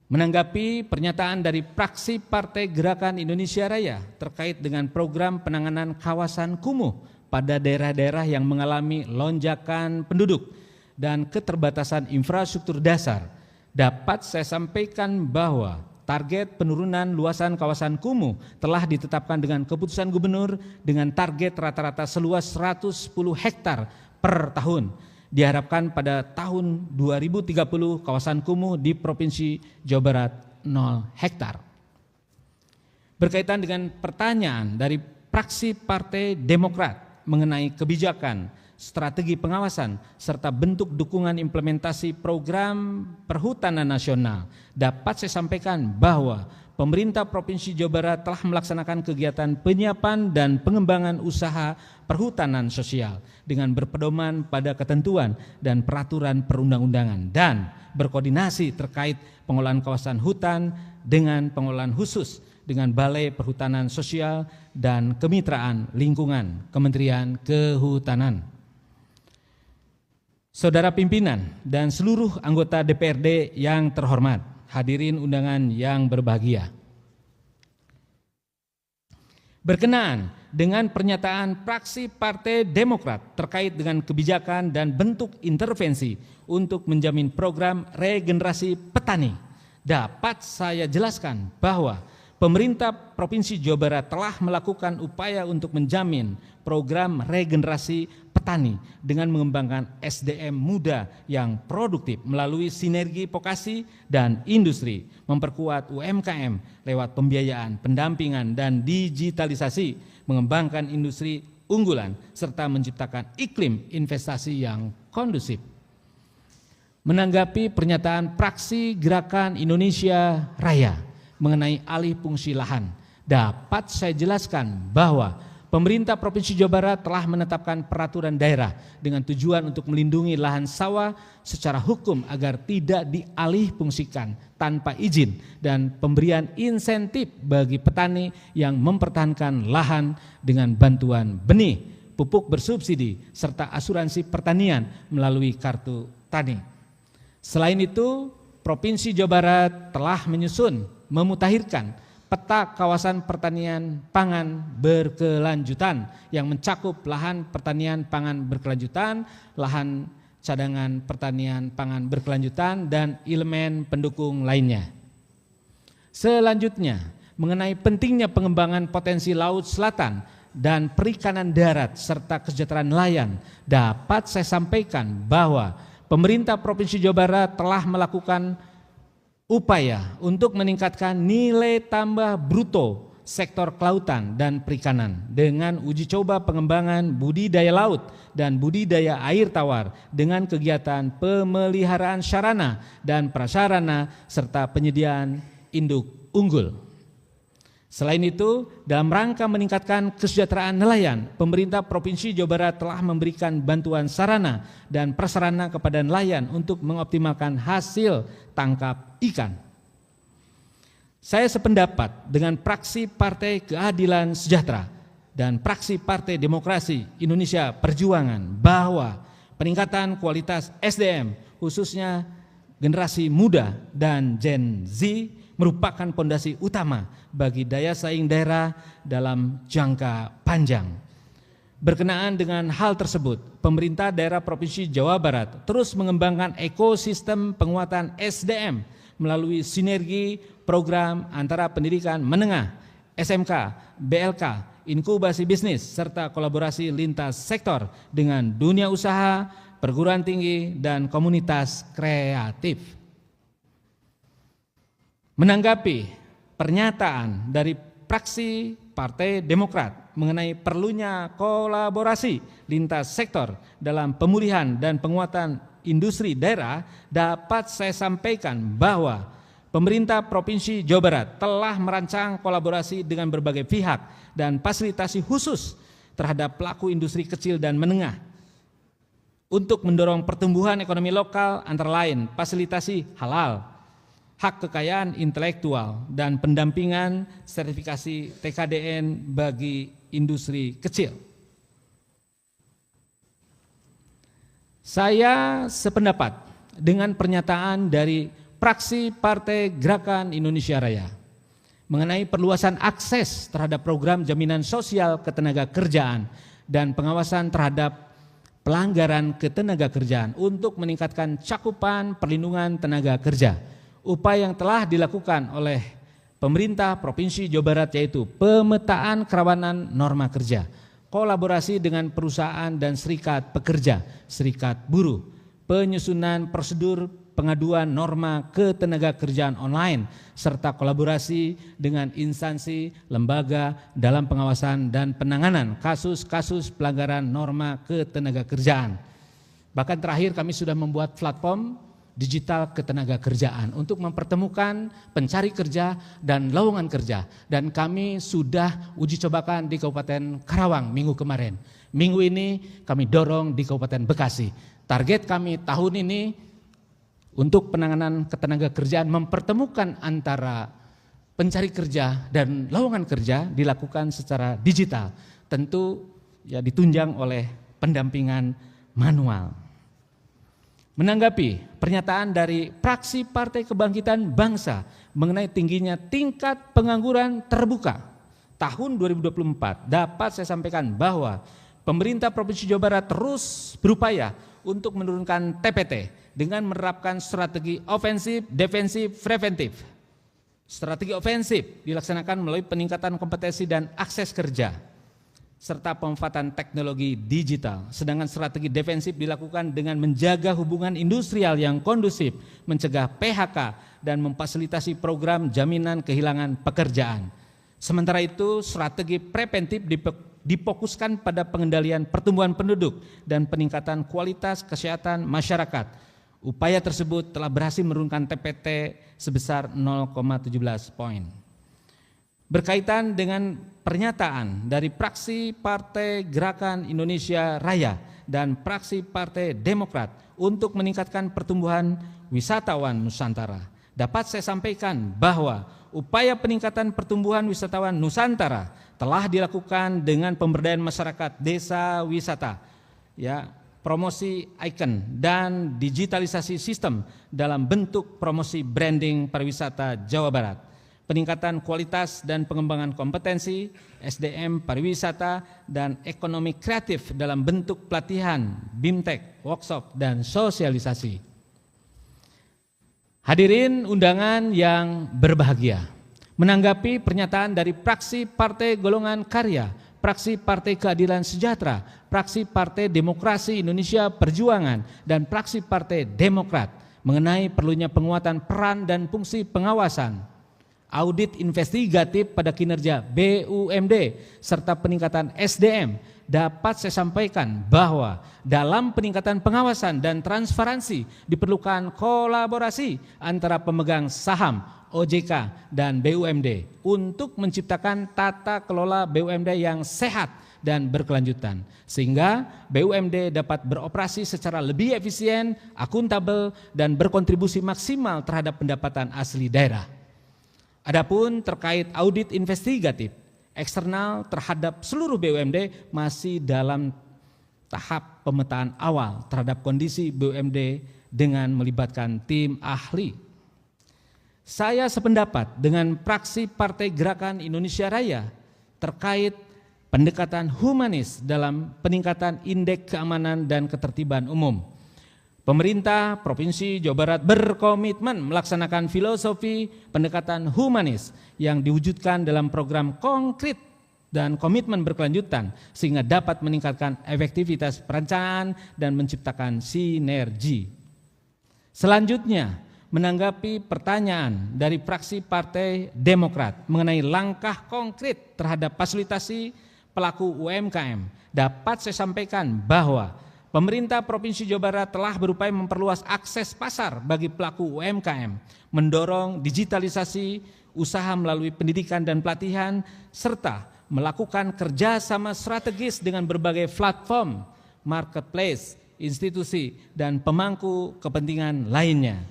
Menanggapi pernyataan dari fraksi Partai Gerakan Indonesia Raya terkait dengan program penanganan kawasan kumuh pada daerah-daerah yang mengalami lonjakan penduduk dan keterbatasan infrastruktur dasar, dapat saya sampaikan bahwa target penurunan luasan kawasan kumuh telah ditetapkan dengan keputusan gubernur dengan target rata-rata seluas 110 hektar per tahun. Diharapkan pada tahun 2030 kawasan kumuh di Provinsi Jawa Barat 0 hektar. Berkaitan dengan pertanyaan dari fraksi Partai Demokrat mengenai kebijakan, strategi pengawasan, serta bentuk dukungan implementasi program perhutanan nasional, dapat saya sampaikan bahwa pemerintah Provinsi Jawa Barat telah melaksanakan kegiatan penyiapan dan pengembangan usaha perhutanan sosial dengan berpedoman pada ketentuan dan peraturan perundang-undangan dan berkoordinasi terkait pengelolaan kawasan hutan dengan pengelolaan khusus dengan Balai Perhutanan Sosial dan Kemitraan Lingkungan Kementerian Kehutanan. Saudara pimpinan dan seluruh anggota DPRD yang terhormat, hadirin undangan yang berbahagia. Berkenaan dengan pernyataan fraksi Partai Demokrat terkait dengan kebijakan dan bentuk intervensi untuk menjamin program regenerasi petani, dapat saya jelaskan bahwa pemerintah Provinsi Jawa Barat telah melakukan upaya untuk menjamin program regenerasi petani dengan mengembangkan SDM muda yang produktif melalui sinergi vokasi dan industri, memperkuat UMKM lewat pembiayaan, pendampingan, dan digitalisasi, mengembangkan industri unggulan, serta menciptakan iklim investasi yang kondusif. Menanggapi pernyataan fraksi Gerakan Indonesia Raya mengenai alih fungsi lahan, dapat saya jelaskan bahwa pemerintah Provinsi Jawa Barat telah menetapkan peraturan daerah dengan tujuan untuk melindungi lahan sawah secara hukum agar tidak dialih fungsikan tanpa izin dan pemberian insentif bagi petani yang mempertahankan lahan dengan bantuan benih, pupuk bersubsidi, serta asuransi pertanian melalui kartu tani. Selain itu, Provinsi Jawa Barat telah menyusun, memutakhirkan peta kawasan pertanian pangan berkelanjutan yang mencakup lahan pertanian pangan berkelanjutan, lahan cadangan pertanian pangan berkelanjutan, dan elemen pendukung lainnya. Selanjutnya, mengenai pentingnya pengembangan potensi laut selatan dan perikanan darat serta kesejahteraan nelayan, dapat saya sampaikan bahwa pemerintah Provinsi Jawa Barat telah melakukan upaya untuk meningkatkan nilai tambah bruto sektor kelautan dan perikanan dengan uji coba pengembangan budidaya laut dan budidaya air tawar dengan kegiatan pemeliharaan sarana dan prasarana serta penyediaan induk unggul. Selain itu, dalam rangka meningkatkan kesejahteraan nelayan, pemerintah Provinsi Jawa Barat telah memberikan bantuan sarana dan prasarana kepada nelayan untuk mengoptimalkan hasil tangkap ikan. Saya sependapat dengan fraksi Partai Keadilan Sejahtera dan fraksi Partai Demokrasi Indonesia Perjuangan bahwa peningkatan kualitas SDM khususnya generasi muda dan Gen Z merupakan fondasi utama bagi daya saing daerah dalam jangka panjang. Berkenaan dengan hal tersebut, pemerintah daerah Provinsi Jawa Barat terus mengembangkan ekosistem penguatan SDM melalui sinergi program antara pendidikan menengah, SMK, BLK, inkubasi bisnis, serta kolaborasi lintas sektor dengan dunia usaha, perguruan tinggi, dan komunitas kreatif. Menanggapi pernyataan dari fraksi Partai Demokrat mengenai perlunya kolaborasi lintas sektor dalam pemulihan dan penguatan industri daerah, dapat saya sampaikan bahwa pemerintah Provinsi Jawa Barat telah merancang kolaborasi dengan berbagai pihak dan fasilitasi khusus terhadap pelaku industri kecil dan menengah untuk mendorong pertumbuhan ekonomi lokal, antara lain fasilitasi halal, hak kekayaan intelektual, dan pendampingan sertifikasi TKDN bagi industri kecil. Saya sependapat dengan pernyataan dari Praksi Partai Gerakan Indonesia Raya mengenai perluasan akses terhadap program jaminan sosial ketenagakerjaan dan pengawasan terhadap pelanggaran ketenagakerjaan untuk meningkatkan cakupan perlindungan tenaga kerja. Upaya yang telah dilakukan oleh pemerintah Provinsi Jawa Barat yaitu pemetaan kerawanan norma kerja, kolaborasi dengan perusahaan dan serikat pekerja, serikat buruh, penyusunan prosedur pengaduan norma ketenagakerjaan online, serta kolaborasi dengan instansi, lembaga dalam pengawasan dan penanganan kasus-kasus pelanggaran norma ketenagakerjaan. Bahkan terakhir kami sudah membuat platform digital ketenagakerjaan untuk mempertemukan pencari kerja dan lowongan kerja. Dan kami sudah uji cobakan di Kabupaten Karawang minggu kemarin. Minggu ini kami dorong di Kabupaten Bekasi. Target kami tahun ini untuk penanganan ketenagakerjaan mempertemukan antara pencari kerja dan lowongan kerja dilakukan secara digital. Tentu ya ditunjang oleh pendampingan manual. Menanggapi pernyataan dari Praksi Partai Kebangkitan Bangsa mengenai tingginya tingkat pengangguran terbuka tahun 2024, dapat saya sampaikan bahwa pemerintah Provinsi Jawa Barat terus berupaya untuk menurunkan TPT dengan menerapkan strategi ofensif, defensif, preventif. Strategi ofensif dilaksanakan melalui peningkatan kompetensi dan akses kerja, serta pemanfaatan teknologi digital. Sedangkan strategi defensif dilakukan dengan menjaga hubungan industrial yang kondusif, mencegah PHK, dan memfasilitasi program jaminan kehilangan pekerjaan. Sementara itu, strategi preventif difokuskan pada pengendalian pertumbuhan penduduk dan peningkatan kualitas kesehatan masyarakat. Upaya tersebut telah berhasil menurunkan TPT sebesar 0,17 poin. Berkaitan dengan pernyataan dari Praksi Partai Gerakan Indonesia Raya dan Praksi Partai Demokrat untuk meningkatkan pertumbuhan wisatawan Nusantara, dapat saya sampaikan bahwa upaya peningkatan pertumbuhan wisatawan Nusantara telah dilakukan dengan pemberdayaan masyarakat desa wisata, promosi ikon dan digitalisasi sistem dalam bentuk promosi branding pariwisata Jawa Barat, peningkatan kualitas dan pengembangan kompetensi SDM pariwisata dan ekonomi kreatif dalam bentuk pelatihan, BIMTEK, workshop dan sosialisasi. Hadirin undangan yang berbahagia, menanggapi pernyataan dari Praksi Partai Golongan Karya, Praksi Partai Keadilan Sejahtera, Praksi Partai Demokrasi Indonesia Perjuangan, dan Praksi Partai Demokrat mengenai perlunya penguatan peran dan fungsi pengawasan, audit investigatif pada kinerja BUMD, serta peningkatan SDM, dapat saya sampaikan bahwa dalam peningkatan pengawasan dan transparansi diperlukan kolaborasi antara pemegang saham, OJK, dan BUMD untuk menciptakan tata kelola BUMD yang sehat dan berkelanjutan, sehingga BUMD dapat beroperasi secara lebih efisien, akuntabel, dan berkontribusi maksimal terhadap pendapatan asli daerah. Adapun terkait audit investigatif eksternal terhadap seluruh BUMD masih dalam tahap pemetaan awal terhadap kondisi BUMD dengan melibatkan tim ahli. Saya sependapat dengan Praksi Partai Gerakan Indonesia Raya terkait pendekatan humanis dalam peningkatan indeks keamanan dan ketertiban umum. Pemerintah Provinsi Jawa Barat berkomitmen melaksanakan filosofi pendekatan humanis yang diwujudkan dalam program konkret dan komitmen berkelanjutan sehingga dapat meningkatkan efektivitas perencanaan dan menciptakan sinergi. Selanjutnya, menanggapi pertanyaan dari Praksi Partai Demokrat mengenai langkah konkret terhadap fasilitasi pelaku UMKM, dapat saya sampaikan bahwa pemerintah Provinsi Jawa Barat telah berupaya memperluas akses pasar bagi pelaku UMKM, mendorong digitalisasi usaha melalui pendidikan dan pelatihan, serta melakukan kerjasama strategis dengan berbagai platform, marketplace, institusi, dan pemangku kepentingan lainnya.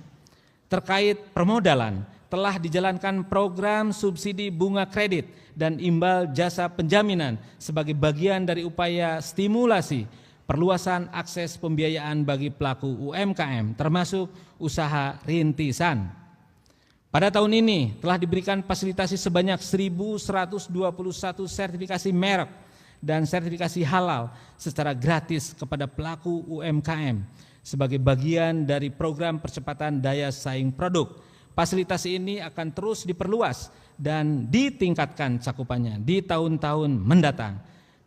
Terkait permodalan, telah dijalankan program subsidi bunga kredit dan imbal jasa penjaminan sebagai bagian dari upaya stimulasi perluasan akses pembiayaan bagi pelaku UMKM termasuk usaha rintisan. Pada tahun ini telah diberikan fasilitasi sebanyak 1.121 sertifikasi merek dan sertifikasi halal secara gratis kepada pelaku UMKM sebagai bagian dari program percepatan daya saing produk. Fasilitas ini akan terus diperluas dan ditingkatkan cakupannya di tahun-tahun mendatang.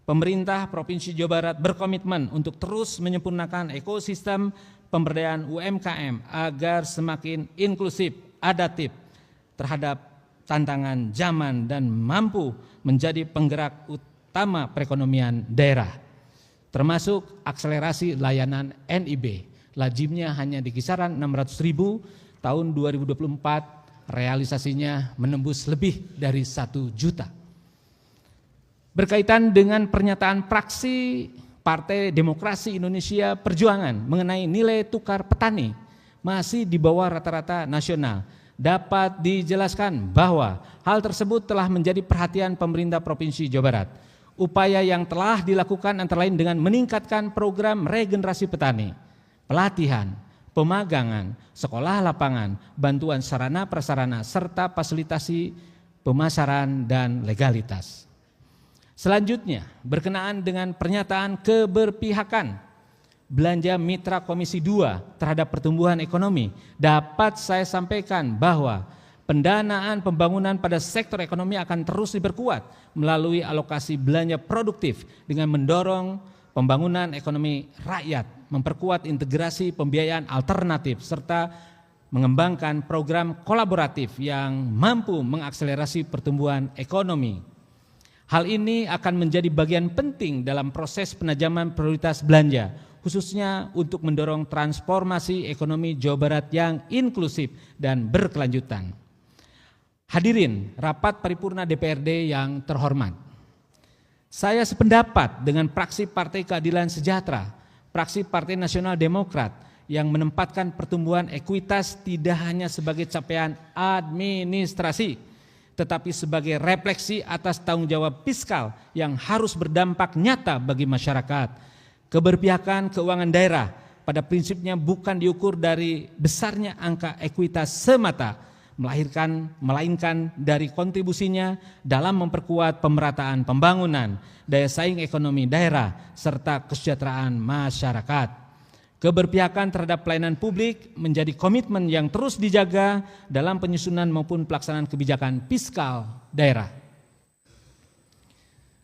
Pemerintah Provinsi Jawa Barat berkomitmen untuk terus menyempurnakan ekosistem pemberdayaan UMKM agar semakin inklusif, adaptif terhadap tantangan zaman dan mampu menjadi penggerak utama perekonomian daerah, termasuk akselerasi layanan NIB. Lajimnya hanya di kisaran 600.000, tahun 2024 realisasinya menembus lebih dari 1 juta. Berkaitan dengan pernyataan fraksi Partai Demokrasi Indonesia Perjuangan mengenai nilai tukar petani masih di bawah rata-rata nasional, dapat dijelaskan bahwa hal tersebut telah menjadi perhatian pemerintah Provinsi Jawa Barat. Upaya yang telah dilakukan antara lain dengan meningkatkan program regenerasi petani, pelatihan, pemagangan, sekolah lapangan, bantuan sarana prasarana, serta fasilitasi pemasaran dan legalitas. Selanjutnya, berkenaan dengan pernyataan keberpihakan belanja mitra Komisi 2 terhadap pertumbuhan ekonomi, dapat saya sampaikan bahwa pendanaan pembangunan pada sektor ekonomi akan terus diperkuat melalui alokasi belanja produktif dengan mendorong pembangunan ekonomi rakyat, memperkuat integrasi pembiayaan alternatif, serta mengembangkan program kolaboratif yang mampu mengakselerasi pertumbuhan ekonomi. Hal ini akan menjadi bagian penting dalam proses penajaman prioritas belanja, khususnya untuk mendorong transformasi ekonomi Jawa Barat yang inklusif dan berkelanjutan. Hadirin rapat paripurna DPRD yang terhormat, saya sependapat dengan fraksi Partai Keadilan Sejahtera, fraksi Partai Nasional Demokrat yang menempatkan pertumbuhan ekuitas tidak hanya sebagai capaian administrasi, tetapi sebagai refleksi atas tanggung jawab fiskal yang harus berdampak nyata bagi masyarakat. Keberpihakan keuangan daerah pada prinsipnya bukan diukur dari besarnya angka ekuitas semata, melainkan dari kontribusinya dalam memperkuat pemerataan pembangunan, daya saing ekonomi daerah, serta kesejahteraan masyarakat. Keberpihakan terhadap pelayanan publik menjadi komitmen yang terus dijaga dalam penyusunan maupun pelaksanaan kebijakan fiskal daerah.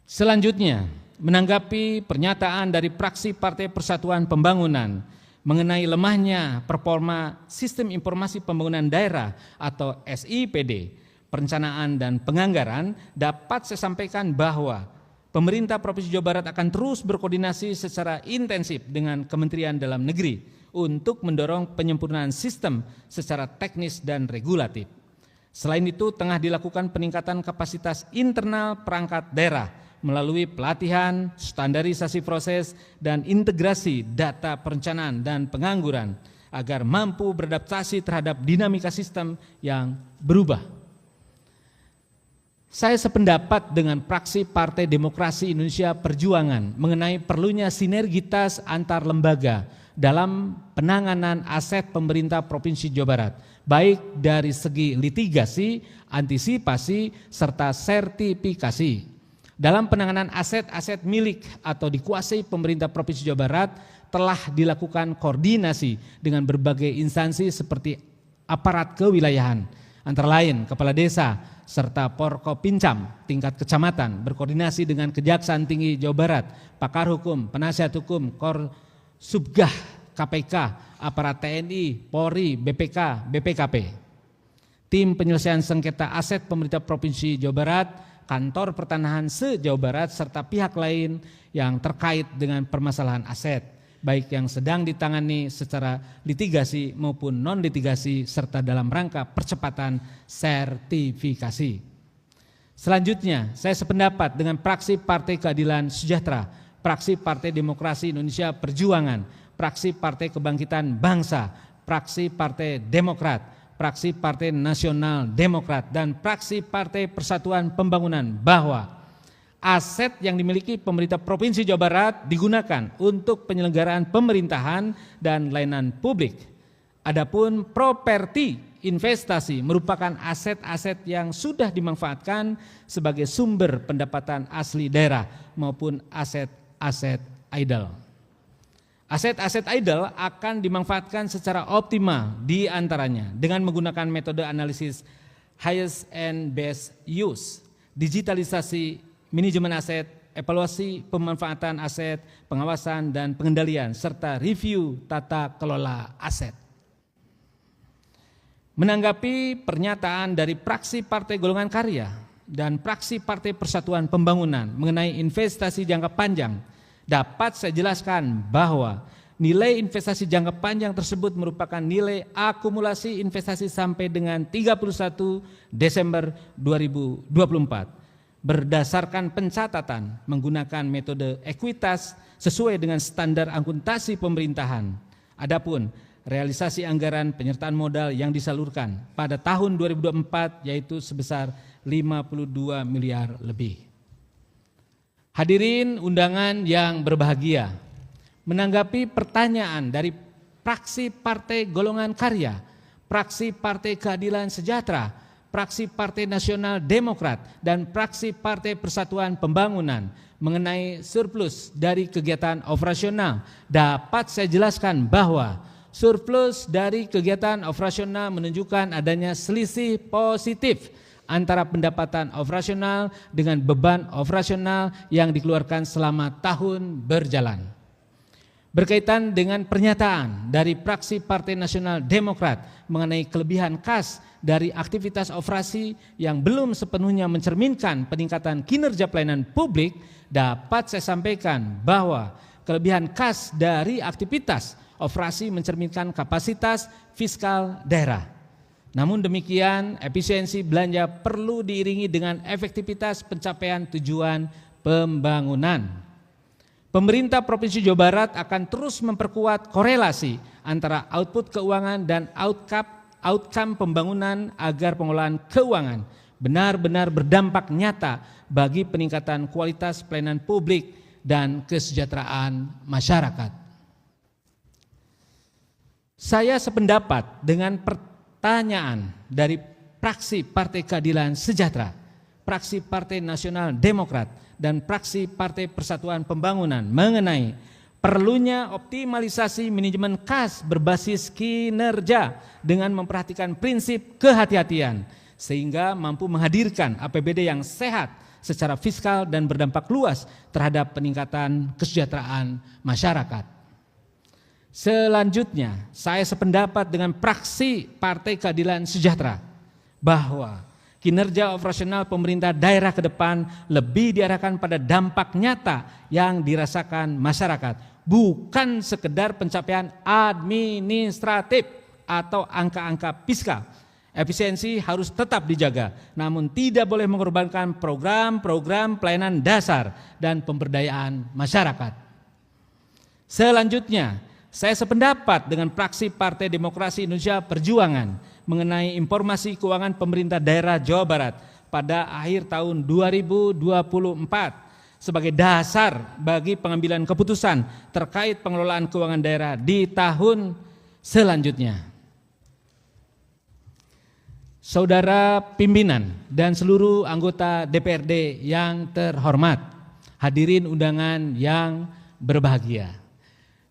Selanjutnya, menanggapi pernyataan dari fraksi Partai Persatuan Pembangunan mengenai lemahnya performa Sistem Informasi Pembangunan Daerah atau SIPD, perencanaan dan penganggaran, dapat saya sampaikan bahwa pemerintah Provinsi Jawa Barat akan terus berkoordinasi secara intensif dengan Kementerian Dalam Negeri untuk mendorong penyempurnaan sistem secara teknis dan regulatif. Selain itu, tengah dilakukan peningkatan kapasitas internal perangkat daerah melalui pelatihan, standarisasi proses, dan integrasi data perencanaan dan pengangguran agar mampu beradaptasi terhadap dinamika sistem yang berubah. Saya sependapat dengan fraksi Partai Demokrasi Indonesia Perjuangan mengenai perlunya sinergitas antar lembaga dalam penanganan aset pemerintah Provinsi Jawa Barat, baik dari segi litigasi, antisipasi, serta sertifikasi. Dalam penanganan aset-aset milik atau dikuasai pemerintah Provinsi Jawa Barat telah dilakukan koordinasi dengan berbagai instansi seperti aparat kewilayahan, antara lain Kepala Desa, serta Porkopincam tingkat kecamatan berkoordinasi dengan Kejaksaan Tinggi Jawa Barat, pakar hukum, penasihat hukum, Korsubgah KPK, aparat TNI, Polri, BPK, BPKP. Tim penyelesaian sengketa aset pemerintah Provinsi Jawa Barat, Kantor Pertanahan se-Jawa Barat, serta pihak lain yang terkait dengan permasalahan aset, baik yang sedang ditangani secara litigasi maupun non-litigasi, serta dalam rangka percepatan sertifikasi. Selanjutnya, saya sependapat dengan fraksi Partai Keadilan Sejahtera, fraksi Partai Demokrasi Indonesia Perjuangan, fraksi Partai Kebangkitan Bangsa, fraksi Partai Demokrat, fraksi Partai Nasional Demokrat, dan fraksi Partai Persatuan Pembangunan bahwa aset yang dimiliki pemerintah Provinsi Jawa Barat digunakan untuk penyelenggaraan pemerintahan dan layanan publik. Adapun properti investasi merupakan aset-aset yang sudah dimanfaatkan sebagai sumber pendapatan asli daerah maupun aset-aset idle. Aset-aset idle akan dimanfaatkan secara optimal di antaranya dengan menggunakan metode analisis highest and best use, digitalisasi manajemen aset, evaluasi pemanfaatan aset, pengawasan dan pengendalian, serta review tata kelola aset. Menanggapi pernyataan dari fraksi Partai Golongan Karya dan fraksi Partai Persatuan Pembangunan mengenai investasi jangka panjang, dapat saya jelaskan bahwa nilai investasi jangka panjang tersebut merupakan nilai akumulasi investasi sampai dengan 31 Desember 2024 berdasarkan pencatatan menggunakan metode ekuitas sesuai dengan standar akuntansi pemerintahan. Adapun realisasi anggaran penyertaan modal yang disalurkan pada tahun 2024 yaitu sebesar 52 miliar lebih. Hadirin undangan yang berbahagia, menanggapi pertanyaan dari fraksi Partai Golongan Karya, fraksi Partai Keadilan Sejahtera, fraksi Partai Nasional Demokrat, dan fraksi Partai Persatuan Pembangunan mengenai surplus dari kegiatan operasional, dapat saya jelaskan bahwa surplus dari kegiatan operasional menunjukkan adanya selisih positif antara pendapatan operasional dengan beban operasional yang dikeluarkan selama tahun berjalan. Berkaitan dengan pernyataan dari fraksi Partai Nasional Demokrat mengenai kelebihan kas dari aktivitas operasi yang belum sepenuhnya mencerminkan peningkatan kinerja pelayanan publik, dapat saya sampaikan bahwa kelebihan kas dari aktivitas operasi mencerminkan kapasitas fiskal daerah. Namun demikian, efisiensi belanja perlu diiringi dengan efektivitas pencapaian tujuan pembangunan. Pemerintah Provinsi Jawa Barat akan terus memperkuat korelasi antara output keuangan dan outcome pembangunan agar pengelolaan keuangan benar-benar berdampak nyata bagi peningkatan kualitas pelayanan publik dan kesejahteraan masyarakat. Saya sependapat dengan pertanyaan dari fraksi Partai Keadilan Sejahtera, fraksi Partai Nasional Demokrat, dan fraksi Partai Persatuan Pembangunan mengenai perlunya optimalisasi manajemen kas berbasis kinerja dengan memperhatikan prinsip kehati-hatian sehingga mampu menghadirkan APBD yang sehat secara fiskal dan berdampak luas terhadap peningkatan kesejahteraan masyarakat. Selanjutnya, saya sependapat dengan fraksi Partai Keadilan Sejahtera bahwa kinerja operasional pemerintah daerah ke depan lebih diarahkan pada dampak nyata yang dirasakan masyarakat, bukan sekedar pencapaian administratif atau angka-angka fiskal. Efisiensi harus tetap dijaga, namun tidak boleh mengorbankan program-program pelayanan dasar dan pemberdayaan masyarakat. Selanjutnya, saya sependapat dengan fraksi Partai Demokrasi Indonesia Perjuangan mengenai informasi keuangan pemerintah daerah Jawa Barat pada akhir tahun 2024 sebagai dasar bagi pengambilan keputusan terkait pengelolaan keuangan daerah di tahun selanjutnya. Saudara pimpinan dan seluruh anggota DPRD yang terhormat, hadirin undangan yang berbahagia.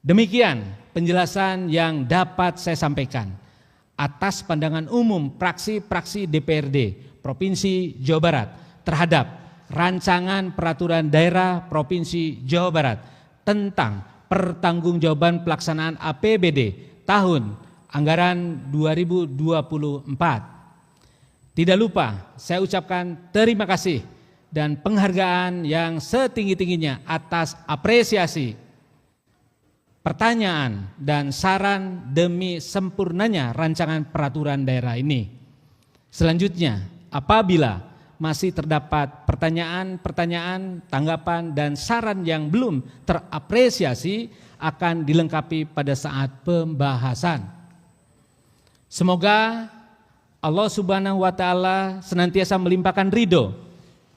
Demikian penjelasan yang dapat saya sampaikan atas pandangan umum fraksi-fraksi DPRD Provinsi Jawa Barat terhadap rancangan peraturan daerah Provinsi Jawa Barat tentang pertanggungjawaban pelaksanaan APBD tahun anggaran 2024. Tidak lupa saya ucapkan terima kasih dan penghargaan yang setinggi-tingginya atas apresiasi, pertanyaan dan saran demi sempurnanya rancangan peraturan daerah ini. Selanjutnya, apabila masih terdapat pertanyaan, tanggapan dan saran yang belum terapresiasi akan dilengkapi pada saat pembahasan. Semoga Allah Subhanahu wa Ta'ala senantiasa melimpahkan ridho,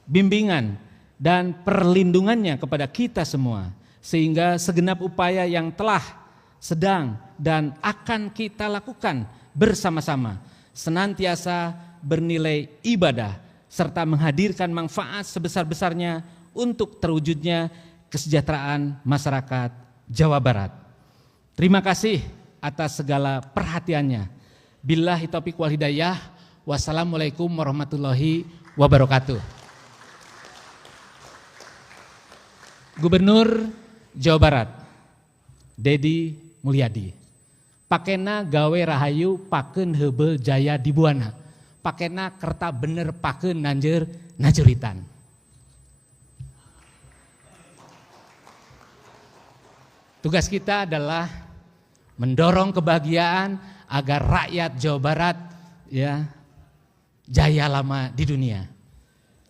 bimbingan dan perlindungannya kepada kita semua, sehingga segenap upaya yang telah, sedang, dan akan kita lakukan bersama-sama senantiasa bernilai ibadah serta menghadirkan manfaat sebesar-besarnya untuk terwujudnya kesejahteraan masyarakat Jawa Barat. Terima kasih atas segala perhatiannya. Billahi taufiq wal hidayah. Wassalamualaikum warahmatullahi wabarakatuh. Gubernur Jawa Barat, Dedi Mulyadi. Pakena gawe rahayu pakeun heubeul jaya dibuana. Pakena kerta bener pakeun nanjeur najuritan. Tugas kita adalah mendorong kebahagiaan agar rakyat Jawa Barat ya jaya lama di dunia.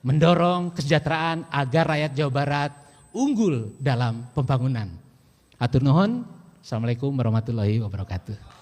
Mendorong kesejahteraan agar rakyat Jawa Barat unggul dalam pembangunan. Atur nuhun. Assalamualaikum warahmatullahi wabarakatuh.